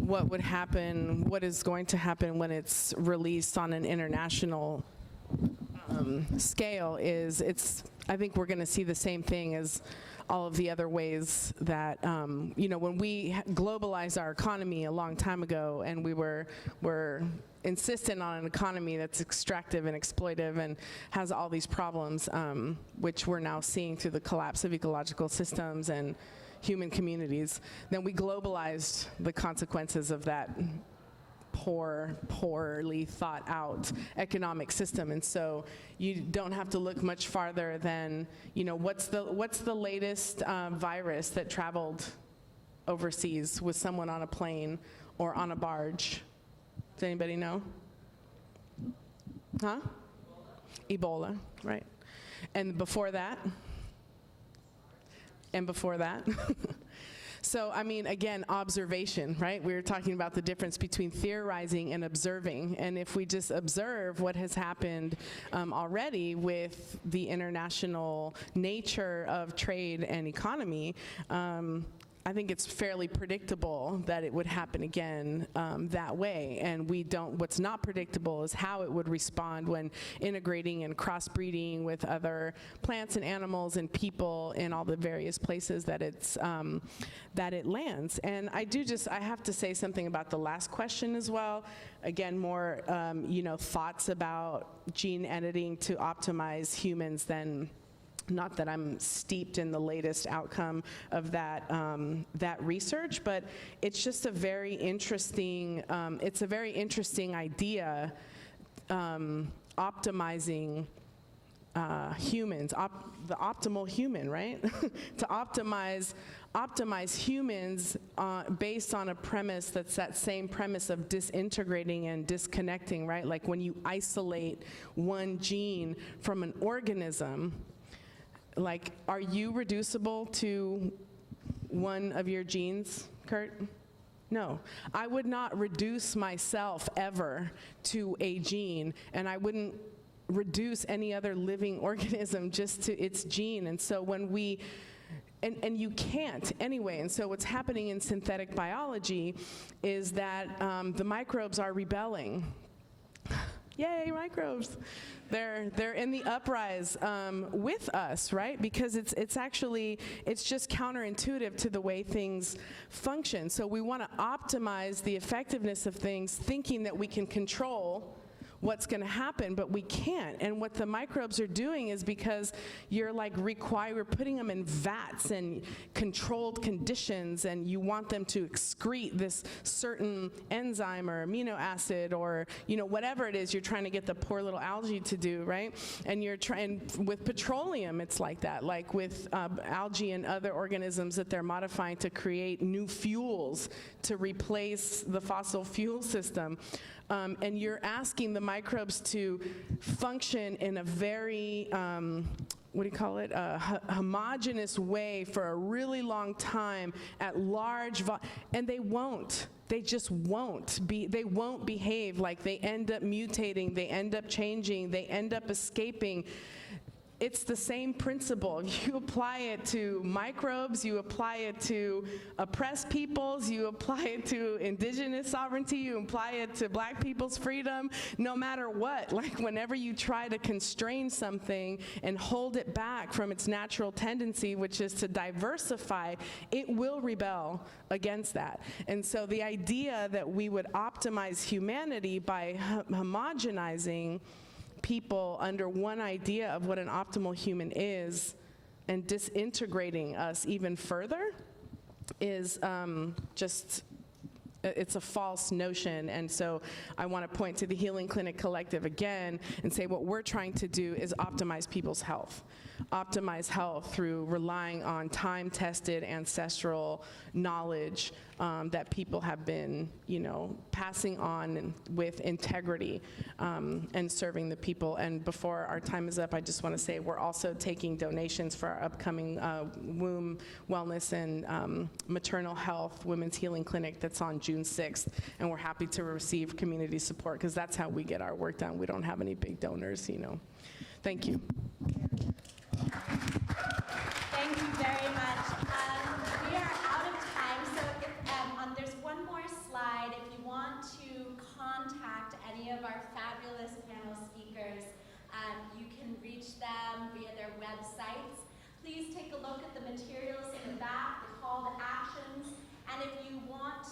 what would happen, what is going to happen when it's released on an international scale is I think we're going to see the same thing as all of the other ways that, when we globalized our economy a long time ago and we were insistent on an economy that's extractive and exploitive and has all these problems, which we're now seeing through the collapse of ecological systems and human communities, then we globalized the consequences of that poorly thought out economic system. And so you don't have to look much farther than, what's the latest virus that traveled overseas with someone on a plane or on a barge? Does anybody know? Huh? Ebola, right. And before that? And before that? So, again, observation, right? We were talking about the difference between theorizing and observing. And if we just observe what has happened already with the international nature of trade and economy, I think it's fairly predictable that it would happen again that way. And what's not predictable is how it would respond when integrating and crossbreeding with other plants and animals and people in all the various places that it lands. And I have to say something about the last question as well. Again, more, thoughts about gene editing to optimize humans than. Not that I'm steeped in the latest outcome of that research, but it's just a very interesting. It's a very interesting idea, optimizing humans, the optimal human, right? To optimize humans based on a premise that's that same premise of disintegrating and disconnecting, right? Like when you isolate one gene from an organism. Like, are you reducible to one of your genes, Kurt? No. I would not reduce myself ever to a gene, and I wouldn't reduce any other living organism just to its gene. And so when we, and you can't anyway, and so what's happening in synthetic biology is that the microbes are rebelling. Yay, microbes. They're in the uprise with us, right? Because it's just counterintuitive to the way things function. So we want to optimize the effectiveness of things, thinking that we can control what's going to happen, but we can't. And what the microbes are doing is because you're we're putting them in vats and controlled conditions, and you want them to excrete this certain enzyme or amino acid or whatever it is you're trying to get the poor little algae to do, right? And you're trying with petroleum, it's like that, like with algae and other organisms that they're modifying to create new fuels to replace the fossil fuel system. And you're asking the microbes to function in a very, homogeneous way for a really long time at large and they won't. They just won't they won't behave. Like, they end up mutating, they end up changing, they end up escaping. It's the same principle. You apply it to microbes, you apply it to oppressed peoples, you apply it to indigenous sovereignty, you apply it to black people's freedom, no matter what. Like, whenever you try to constrain something and hold it back from its natural tendency, which is to diversify, it will rebel against that. And so the idea that we would optimize humanity by homogenizing people under one idea of what an optimal human is and disintegrating us even further is it's a false notion. And so I want to point to the Healing Clinic Collective again and say what we're trying to do is optimize people's health. Optimize health through relying on time-tested ancestral knowledge that people have been, passing on with integrity and serving the people. And before our time is up, I just want to say we're also taking donations for our upcoming womb wellness and maternal health women's healing clinic that's on June 6th, and we're happy to receive community support because that's how we get our work done. We don't have any big donors, Thank you. Thank you very much. We are out of time, so there's one more slide. them via their websites. Please take a look at the materials in the back, the call to actions, and if you want